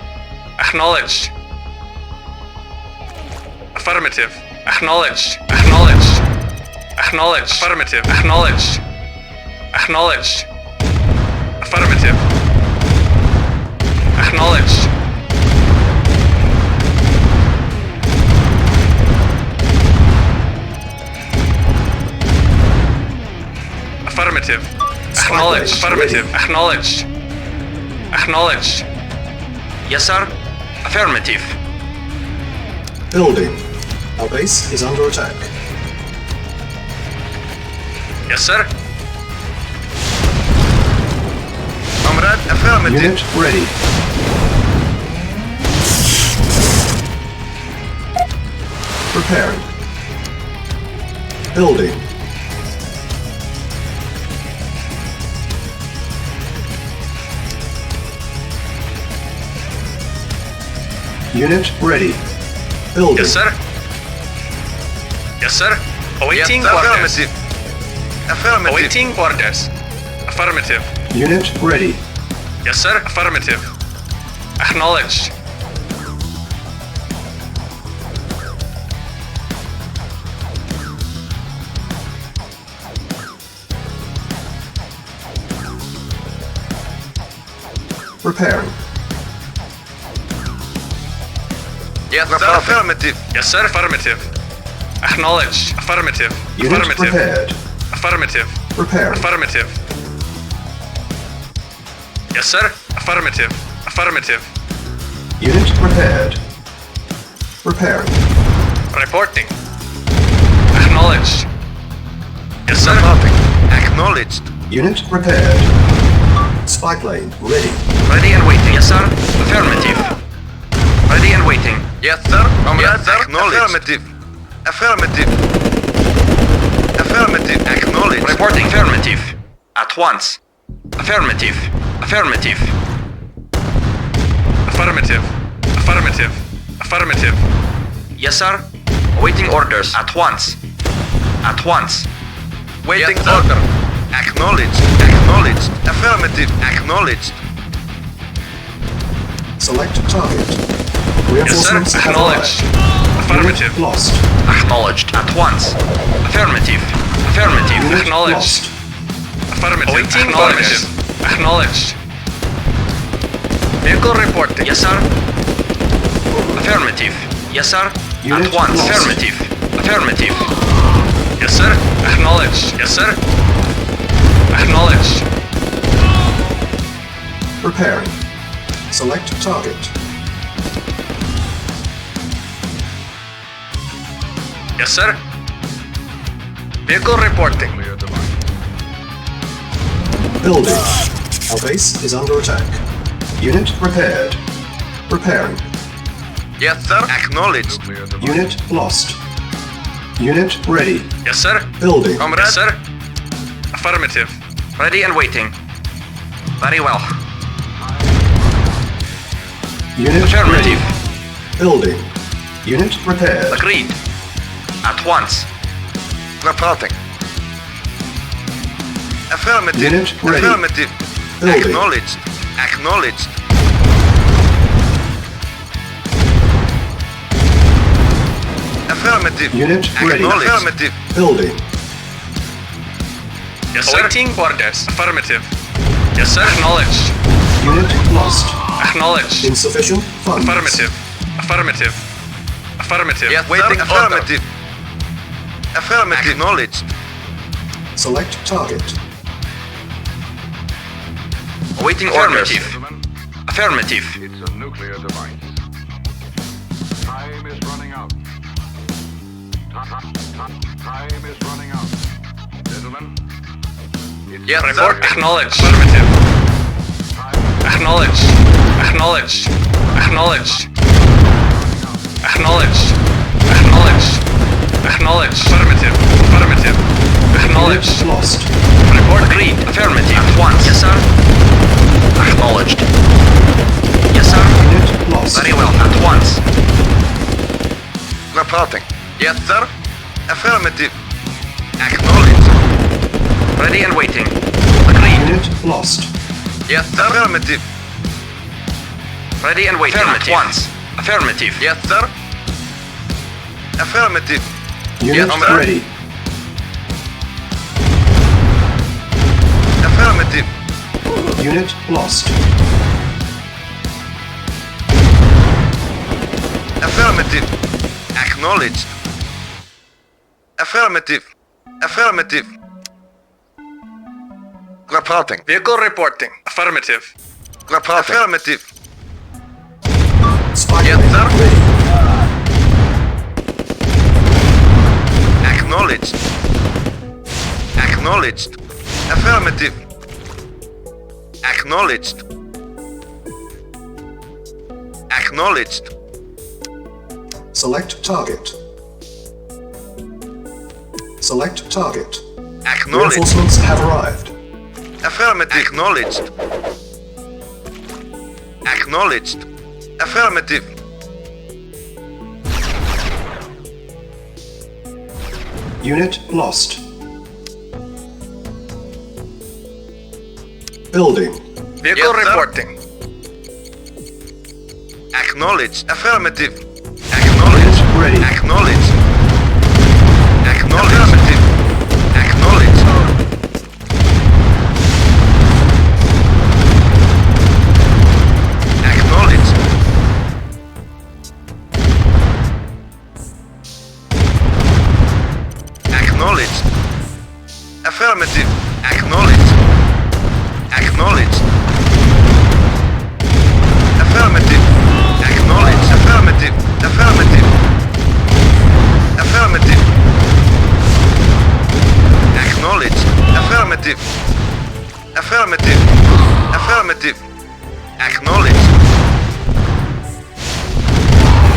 Acknowledged. Affirmative. Acknowledged. Acknowledged. Acknowledged. Affirmative. Acknowledged. Acknowledged. Affirmative. Acknowledged. Affirmative. Acknowledged. Affirmative. Acknowledged. Acknowledged.
Yes, sir. Affirmative.
Building. Our base is under attack.
Yes, sir.
Comrade. Affirmative.
Unit ready. Preparing. Building. Unit ready. Building.
Yes, sir. Yes, sir. Awaiting
Yes,
orders.
affirmative. Affirmative.
Awaiting orders. Affirmative.
Unit ready.
Yes, sir. Affirmative. Acknowledged.
repairing.
Yes, sir. Affirmative.
Yes, sir. Affirmative. Acknowledged. Affirmative.
Unit
Affirmative.
repaired.
Affirmative.
Repairing.
Affirmative. Yes, sir. Affirmative. Affirmative.
Unit repaired. Repairing.
Reporting. Acknowledged. Yes, sir.
Reporting. Acknowledged.
Unit repaired. Spy plane ready.
Ready and waiting. Yes, sir. Affirmative. Ready and waiting.
Yes, sir.
Comrade,
Yes, sir.
acknowledged.
Affirmative. Affirmative. Affirmative. Acknowledged.
Reporting affirmative. At once. Affirmative. Affirmative.
Affirmative. Affirmative. Affirmative.
Yes, sir. Awaiting orders. At once. At once.
Waiting
Yes, sir.
order. Acknowledged. Acknowledged. Affirmative. Acknowledged.
Select target.
Yes, sir.
Reinforcements have
Acknowledged.
arrived.
Affirmative.
Unit lost.
Acknowledged. At once. Affirmative. Affirmative.
Unit
Acknowledged.
lost.
Affirmative.
Awaiting
Acknowledged. Acknowledged. Vehicle reporting.
Yes, sir. Affirmative. Yes, sir.
Unit
At once.
lost.
Affirmative. Affirmative.
Yes, sir. Acknowledged. Yes, sir. Acknowledged.
Repairing. Select target.
Yes, sir. Vehicle reporting.
Building. Our base is under attack. Unit repaired. Repairing.
Yes, sir. Acknowledged.
Unit lost. Unit ready.
Yes, sir.
Building.
Comrade.
Yes, sir. Affirmative.
Ready and waiting. Very well.
Unit
Affirmative.
ready. Building. Unit repaired.
Agreed. At once.
Reporting. Affirmative.
Unit ready.
Affirmative.
Building.
Acknowledged. Acknowledged. Affirmative.
Unit ready.
Acknowledged. Affirmative.
Building.
Yes, sir. Awaiting orders. Affirmative. Yes, sir. Acknowledged.
Unit lost.
Acknowledged.
Insufficient funds.
Affirmative. Affirmative. Affirmative.
Yes, waiting affirmative. Affirmative. Acknowledged.
Select target.
Awaiting orders. Affirmative.
It's a nuclear device. Time is running out. Time is running out. Gentlemen.
Yes,
Report
sir.
acknowledged. Affirmative. Acknowledged. Acknowledged. Acknowledged. Acknowledged. Acknowledged. Acknowledged. Affirmative. Affirmative. Acknowledged.
Unit lost.
Report agreed. Affirmative. At once. Yes, sir. Acknowledged. Yes, sir.
Unit lost.
Very well. At once.
Reporting. Yes, sir. Affirmative. Acknowledged.
Ready and waiting. Agreed.
Unit lost.
Yes, sir. Affirmative.
Ready and waiting. Affirmative. At once. Affirmative.
Yes, sir. Affirmative.
Unit
Yes, sir.
ready.
Affirmative.
Unit lost.
Affirmative. Acknowledged. Affirmative. Affirmative. Reporting.
Vehicle reporting. Affirmative.
Reporting. Affirmative.
Spy
Yes,
plane
sir.
ready.
Acknowledged. Acknowledged. Affirmative. Acknowledged. Acknowledged.
Select target. Select target.
Acknowledged.
Reinforcements have arrived.
Affirmative. Acknowledged. Acknowledged. Affirmative.
Unit lost. Building.
Vehicle
Yes, sir.
reporting.
Acknowledged. Affirmative. Acknowledged.
Ready.
Acknowledged. Acknowledged. Affirmative. Acknowledged. Affirmative. Acknowledged.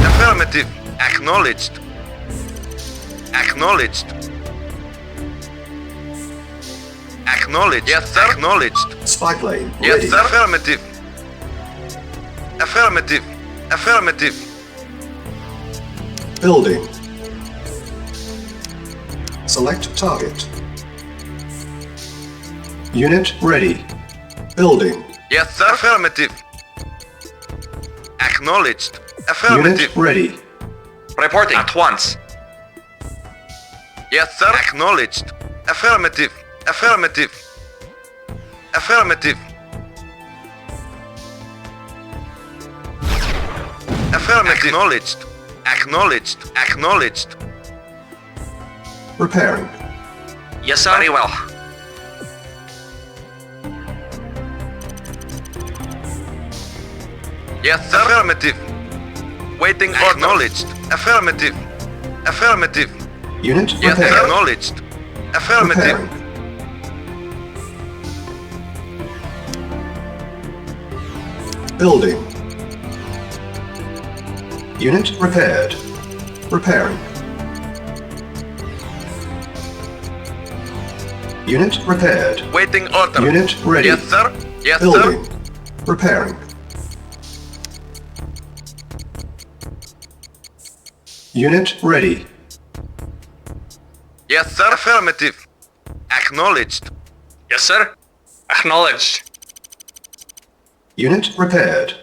Affirmative. Acknowledged. Acknowledged. Acknowledged. Yes, sir. Acknowledged.
Spy plane
Yes,
ready.
sir. Affirmative. Affirmative. Affirmative.
Building. Select target. Unit ready. Building.
Yes, sir. Affirmative. Acknowledged. Affirmative.
Unit ready.
Reporting at once.
Yes, sir. Acknowledged. Affirmative. Affirmative. Affirmative. Affirmative. Acknowledged. Acknowledged. Acknowledged.
Repairing.
Yes, sir. Very well.
Yes, sir. Affirmative. Waiting order. Acknowledged. Affirmative. Affirmative.
Unit
Yes,
repaired.
acknowledged. Affirmative.
Repairing. Building. Unit repaired. Repairing. Unit repaired.
Waiting order.
Unit ready.
Yes, sir. Yes,
Building.
sir.
Repairing. Unit ready.
Yes, sir. Affirmative. Acknowledged.
Yes, sir. Acknowledged.
Unit repaired.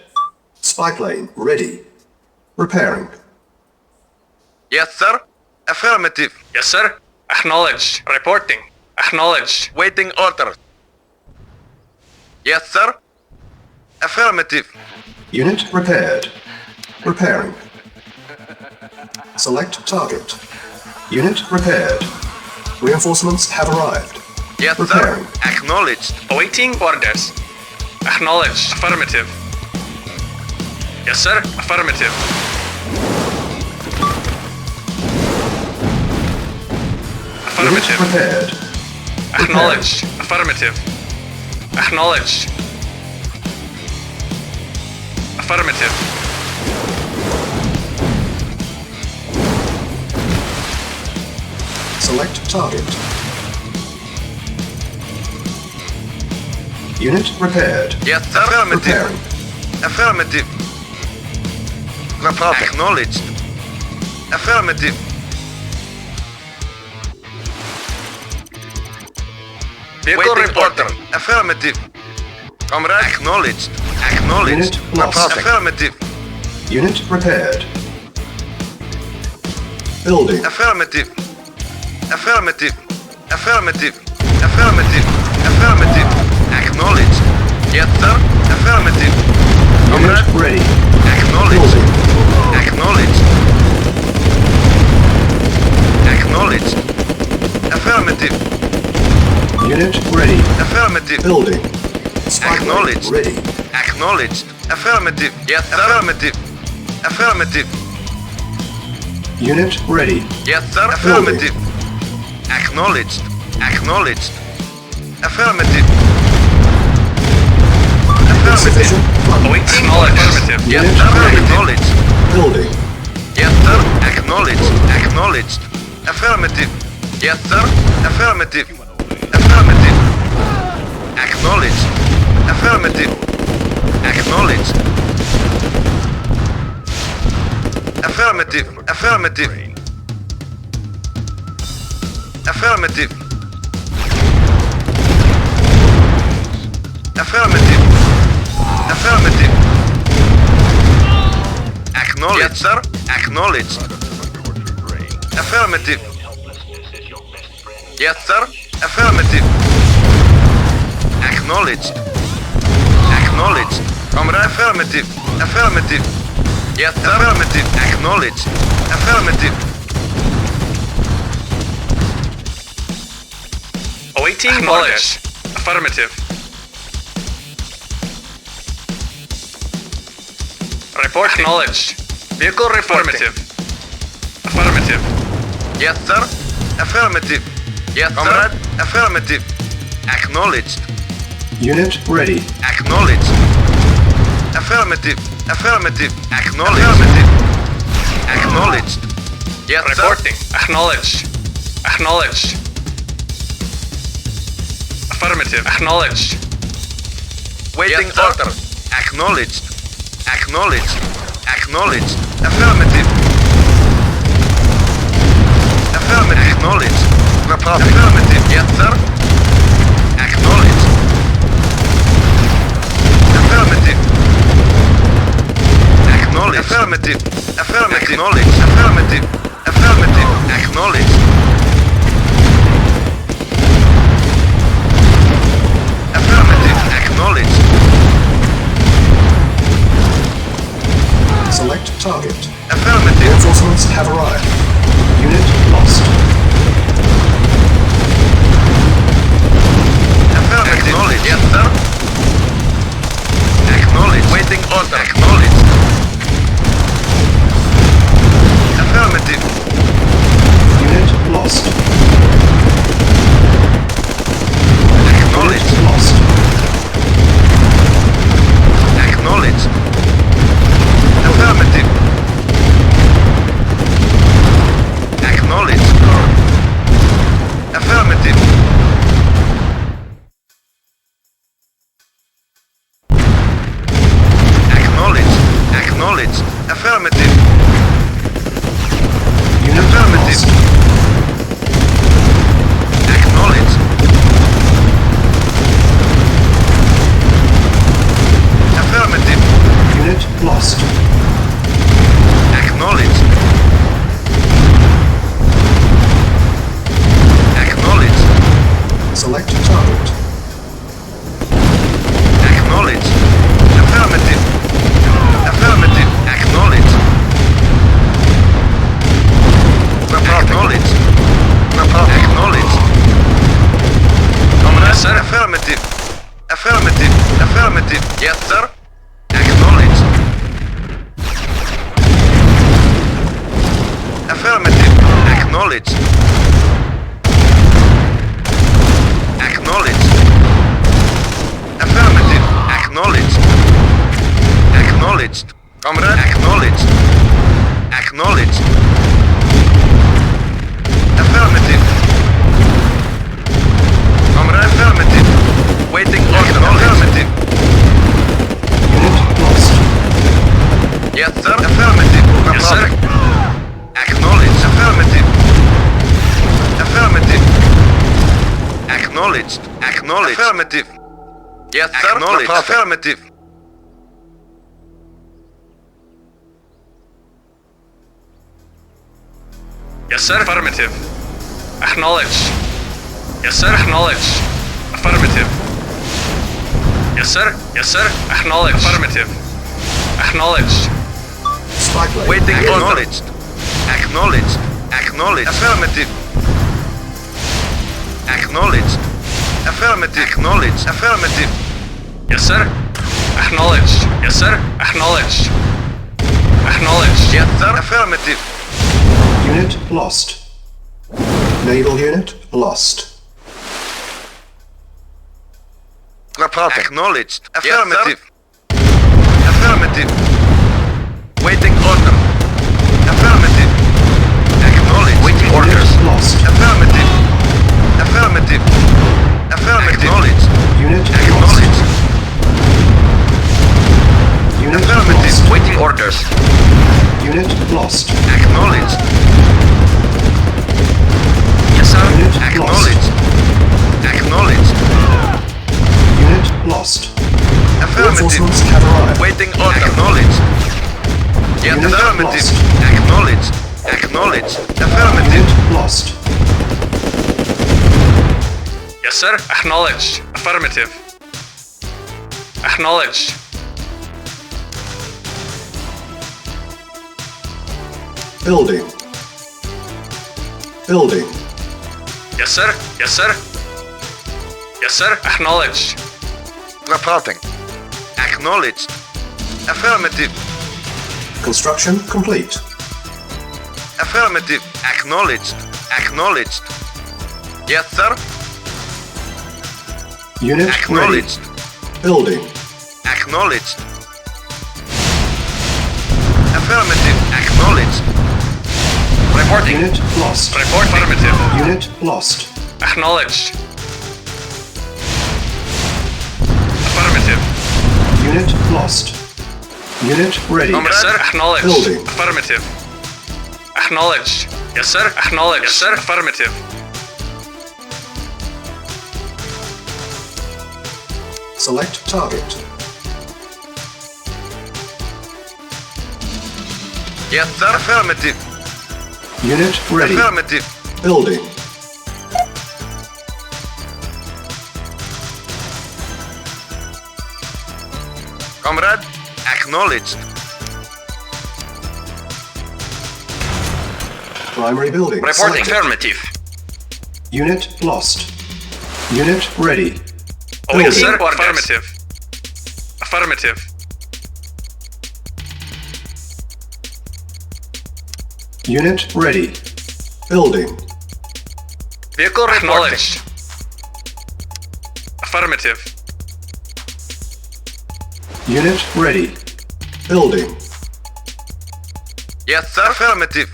Spy plane ready. Repairing.
Yes, sir. Affirmative.
Yes, sir. Acknowledged. Reporting. Acknowledged.
Waiting order. Yes, sir. Affirmative.
Unit repaired. Repairing. Select target. Unit repaired. Reinforcements have arrived.
Yes,
Repairing.
sir. Acknowledged.
Awaiting orders. Acknowledged. Affirmative. Yes, sir. Affirmative.
Unit
Affirmative.
repaired.
Acknowledged. Affirmative. Acknowledged. Affirmative.
Select target. Unit repaired.
Yes, sir. Affirmative.
Repairing.
Affirmative. No problem. Acknowledged. Affirmative.
Vehicle
Waiting
reporting.
order. Affirmative. Comrade. Acknowledged. Acknowledged.
Unit lost.
Affirmative.
Unit repaired. Building.
Affirmative. Affirmative. Affirmative. Affirmative. Affirmative. Acknowledged. Yes, sir. Affirmative.
Unit
Comrade.
ready.
Acknowledged.
Building.
Acknowledged. Acknowledged. Affirmative.
Unit ready.
Affirmative.
Building. Spy plane
Acknowledged.
ready.
Acknowledged. Affirmative. Yes, sir. Affirmative. Affirmative.
Unit ready.
Yes, sir. Affirmative. Acknowledged. Acknowledged. Affirmative. Affirmative.
Insufficient funds.
Awaiting affirmative.
Yes,
Unit
sir.
ready.
Acknowledged.
Building.
Yes, sir. Acknowledged. Acknowledged. Affirmative. Yes, sir. Affirmative. Affirmative. Acknowledged. Affirmative. Acknowledged. Affirmative. Affirmative. Affirmative. Affirmative. Affirmative. Acknowledged, yes, sir. Acknowledged. Affirmative. Yes, sir. Affirmative. Acknowledged. Acknowledged. Comrade. Affirmative. Affirmative. Yes, sir. Affirmative. Acknowledged. Affirmative.
Awaiting orders. Affirmative. Report acknowledged. Vehicle affirmative. Affirmative.
Yes, sir. Affirmative. Yes, comrade. Sir. Affirmative. Acknowledged.
Unit ready.
Acknowledged. Affirmative. Affirmative. Acknowledged. Affirmative. Acknowledged. Yes,
Reporting. Acknowledged. Acknowledged. Affirmative. Acknowledged.
Waiting order. Acknowledged. Acknowledged. Acknowledged. Affirmative. Affirmative. Acknowledged. Affirmative. Yes, sir. Acknowledged. Affirmative. Acknowledged. Affirmative. Affirmative. Acknowledged. Affirmative. Affirmative. Acknowledged. Affirmative. Acknowledged.
Select target.
Affirmative.
Reinforcements have arrived. Unit lost.
Affirmative. Acknowledged. Yes, sir. Acknowledged. Waiting order. Acknowledged. Affirmative.
Unit lost.
Acknowledged.
Unit lost.
Acknowledged. Affirmative. Acknowledged. Affirmative. Acknowledged. Acknowledged. Affirmative.
Unit
Affirmative.
lost.
Acknowledged. Affirmative.
Unit lost.
Acknowledged. Acknowledged.
Select target.
Acknowledged. Affirmative. Affirmative. Acknowledged. Acknowledged. Acknowledged. Comrade, sir. Affirmative. Affirmative. Affirmative. Yes, sir. Acknowledged. Affirmative. Acknowledged. Acknowledged. Affirmative. Acknowledged. Acknowledged. Comrade. Acknowledged. Acknowledged. Affirmative. Comrade. Affirmative. Waiting order. Affirmative.
Unit lost.
Yes, sir. Affirmative. Yes, sir. Acknowledged. Affirmative. Affirmative. Acknowledged. Acknowledged. Affirmative. Yes, sir. Acknowledged. Affirmative.
Yes, sir. Affirmative. Acknowledged. Yes, sir. Acknowledged. Affirmative. Yes, sir. Yes, sir. Acknowledged. Affirmative. Acknowledged.
Spy plane.
Waiting order.
Acknowledged.
Acknowledged. Acknowledged. Affirmative. Acknowledged. Affirmative. Acknowledged. Affirmative.
Yes, sir. Acknowledged. Yes, sir. Acknowledged. Acknowledged.
Yes, sir. Affirmative.
Unit lost. Naval unit lost.
Acknowledged. Affirmative. Affirmative. Waiting order. Affirmative. Acknowledged. Waiting orders.
Unit lost.
Affirmative. Affirmative. Affirmative. Acknowledged.
Unit
Acknowledged.
lost. Unit
Affirmative.
lost.
Waiting orders.
Unit lost.
Acknowledged. Yes, sir.
Unit
Acknowledged. Acknowledged.
Unit lost.
Affirmative.
Reinforcements have arrived.
Waiting order. Acknowledged. Yes,
Unit
affirmative.
lost.
Acknowledged. Acknowledged. Affirmative.
Unit lost.
Yes, sir. Acknowledged. Affirmative. Acknowledged.
Building. Building.
Yes, sir. Yes, sir. Yes, sir. Acknowledged.
Reporting. Acknowledged. Affirmative.
Construction complete.
Affirmative. Acknowledged. Acknowledged. Yes, sir.
Unit ready.
Acknowledged.
Building.
Acknowledged. Affirmative. Acknowledged.
Reporting.
Unit lost.
Report affirmative.
Unit lost.
Acknowledged. Affirmative.
Unit lost. Unit ready.
Comrade.
Yes, sir. Acknowledged.
Building.
Affirmative. Acknowledged. Yes, sir. Acknowledged. Yes, sir. Affirmative.
Select target.
Yes, sir. Affirmative.
Unit ready.
Affirmative.
Building.
Comrade. Acknowledged.
Primary building.
Reporting.
selected.
Affirmative.
Unit lost. Unit ready.
Yes, sir.
Building.
Affirmative. Affirmative.
Unit ready. Building.
Vehicle acknowledged. Affirmative.
Unit ready. Building.
Yes, sir. Affirmative.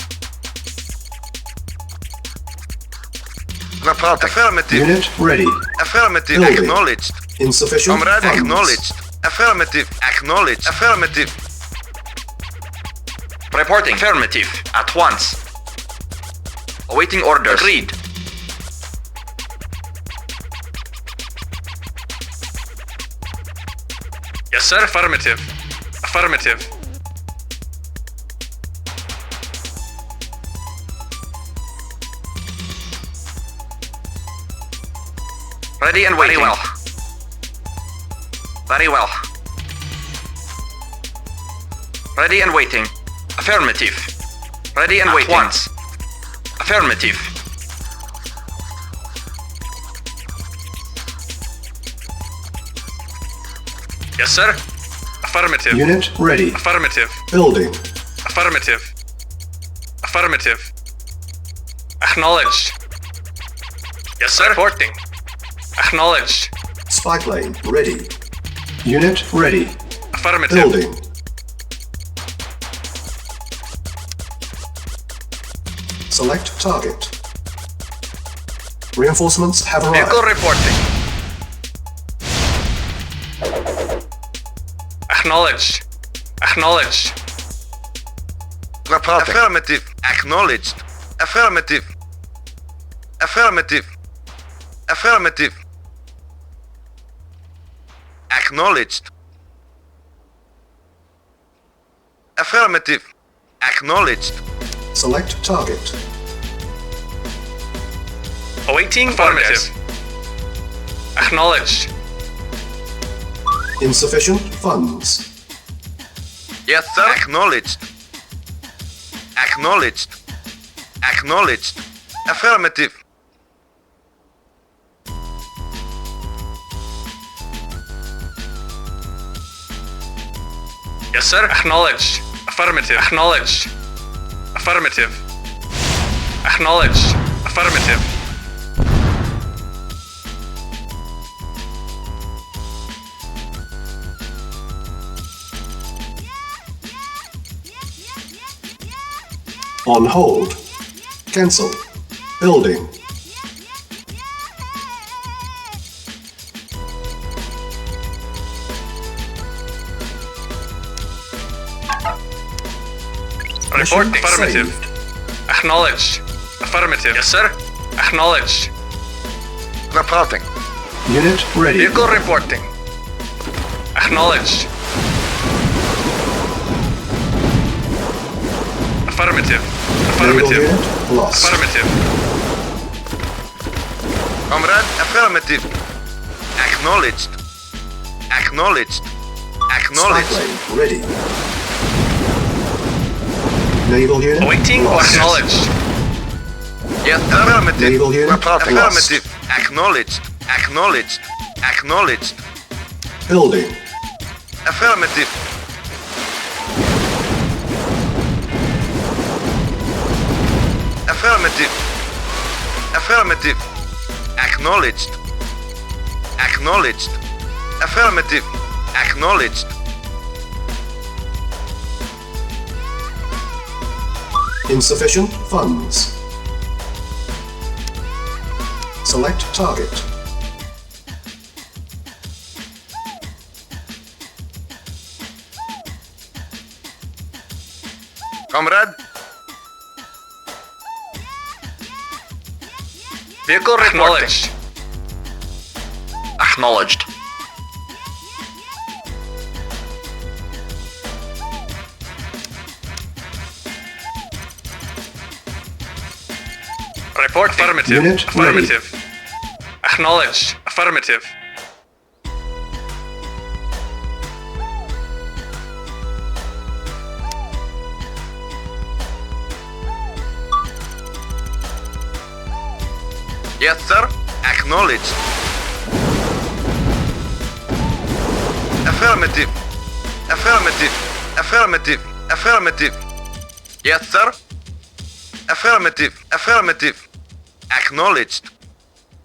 Reporting. Affirmative.
Unit ready.
Affirmative.
Building.
Acknowledged.
Insufficient
Comrade.
funds.
Acknowledged. Affirmative. Acknowledged. Affirmative.
Reporting. Affirmative. At once. Awaiting orders. Agreed.
Yes, sir. Affirmative. Affirmative.
Ready and waiting. Very well. Very well. Ready and waiting. Affirmative. Ready and waiting. At once. Affirmative.
Yes, sir. Affirmative.
Unit ready.
Affirmative.
Building.
Affirmative. Affirmative. Acknowledged. Yes, sir. Reporting. Acknowledged.
Spy plane ready. Unit ready.
Affirmative.
Building. Select target. Reinforcements have
Vehicle
arrived.
reporting. Acknowledged. Acknowledged.
Reporting. Affirmative. Acknowledged. Affirmative. Affirmative. Affirmative. Acknowledged. Affirmative. Acknowledged.
Select target.
Awaiting affirmative. Acknowledged.
Insufficient funds.
Yes, sir. Acknowledged. Acknowledged. Acknowledged. Affirmative.
Yes, sir. Acknowledged. Affirmative. Acknowledged. Affirmative. Acknowledged. Affirmative.
On hold. Cancel. Building.
Reporting.
Mission
Affirmative.
saved.
Acknowledged. Affirmative. Yes, sir. Acknowledged.
Reporting.
Unit ready.
Vehicle reporting. Acknowledged. Affirmative.
Naval
Affirmative.
unit lost.
Affirmative.
Comrade. Affirmative. Acknowledged. Acknowledged.
Spy
Acknowledged.
plane ready. Naval unit
Awaiting or
lost.
acknowledged.
Yes, affirmative.
Naval unit
Reporting.
lost.
Affirmative. Acknowledged. Acknowledged. Acknowledged.
Building.
Affirmative. Affirmative. Affirmative. Acknowledged. Acknowledged. Affirmative. Acknowledged.
Insufficient funds. Select target.
Comrade.
Vehicle acknowledged.
Acknowledged.
Report affirmative.
Unit
Affirmative. Acknowledged. Affirmative.
Yes, sir. Acknowledged. Affirmative. Affirmative. Affirmative. Affirmative. Yes, sir. Affirmative. Affirmative. Acknowledged.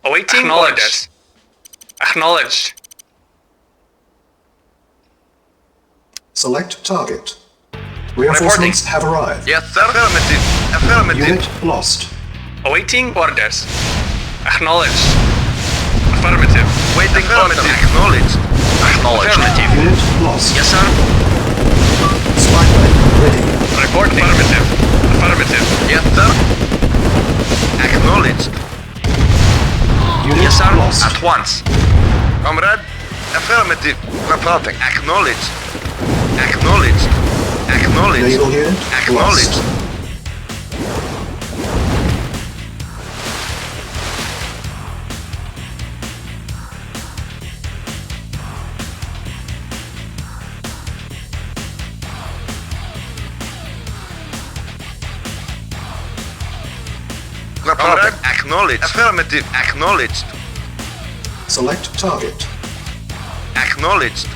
Awaiting orders. Acknowledged.
Select target. Reinforcements have arrived.
Yes, sir. Affirmative. Affirmative.
Unit lost.
Awaiting orders. Acknowledged. Affirmative.
Waiting order. Acknowledged.
Acknowledged.
Affirmative.
Unit lost.
Yes, sir.
Spy plane ready.
Reporting. Affirmative. Affirmative.
Yes, sir. Acknowledged.
Unit
Yes, sir.
lost.
At once.
Comrade. Affirmative. Reporting. Acknowledged. Acknowledged. Acknowledged.
Naval unit
Acknowledged.
lost.
Comrade. Acknowledged. Affirmative. Acknowledged.
Select target.
Acknowledged.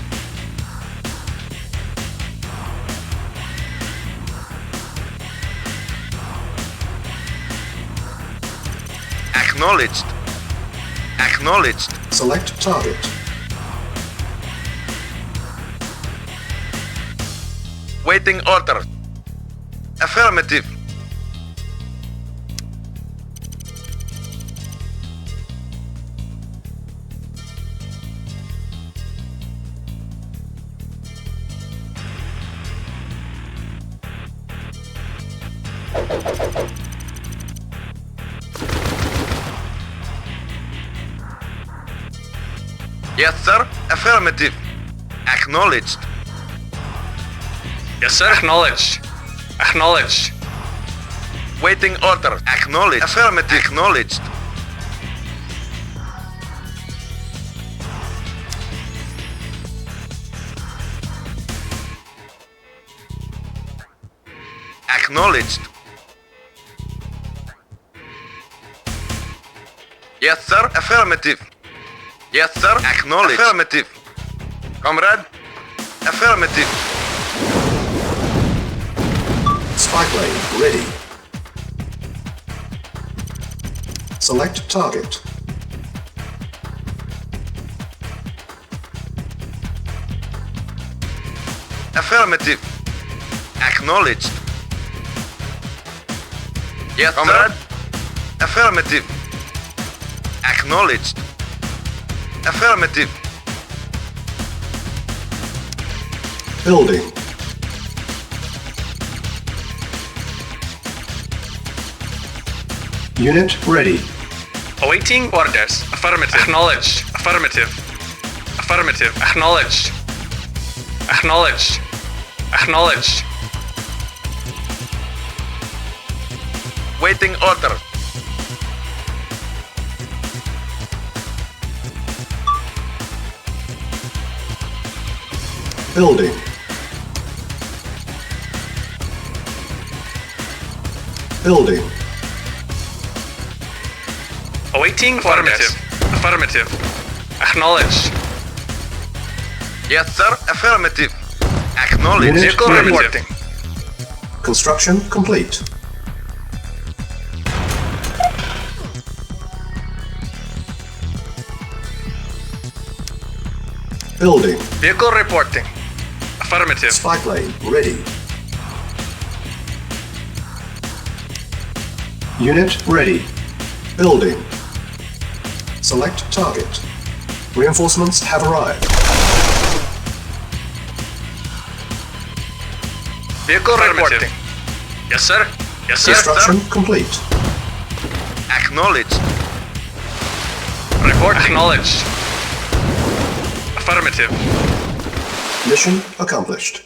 Acknowledged. Acknowledged.
Select target.
Waiting order. Affirmative. Yes, sir. Affirmative. Acknowledged.
Yes, sir. Acknowledged. Acknowledged.
Waiting order. Acknowledged. Affirmative. Acknowledged. Acknowledged. Yes, sir. Affirmative. Yes, sir. Acknowledged. Affirmative. Comrade. Affirmative.
Spy plane ready. Select target.
Affirmative. Acknowledged. Yes, comrade. Affirmative. Acknowledged. Affirmative.
Building. Unit ready.
Awaiting orders. Affirmative. Acknowledged. Affirmative. Affirmative. Acknowledged. Acknowledged. Acknowledged.
Waiting order.
Building. Building.
Awaiting orders. Affirmative. Acknowledged.
Yes, sir. Affirmative. Acknowledged.
Unit
Vehicle
ready.
reporting.
Construction complete. Building.
Vehicle reporting. Affirmative.
Spy plane ready. Unit ready. Building. Select target. Reinforcements have arrived.
Vehicle reporting. Yes, sir. Yes, sir.
Construction complete.
Acknowledged.
Report acknowledged. Affirmative.
Mission accomplished.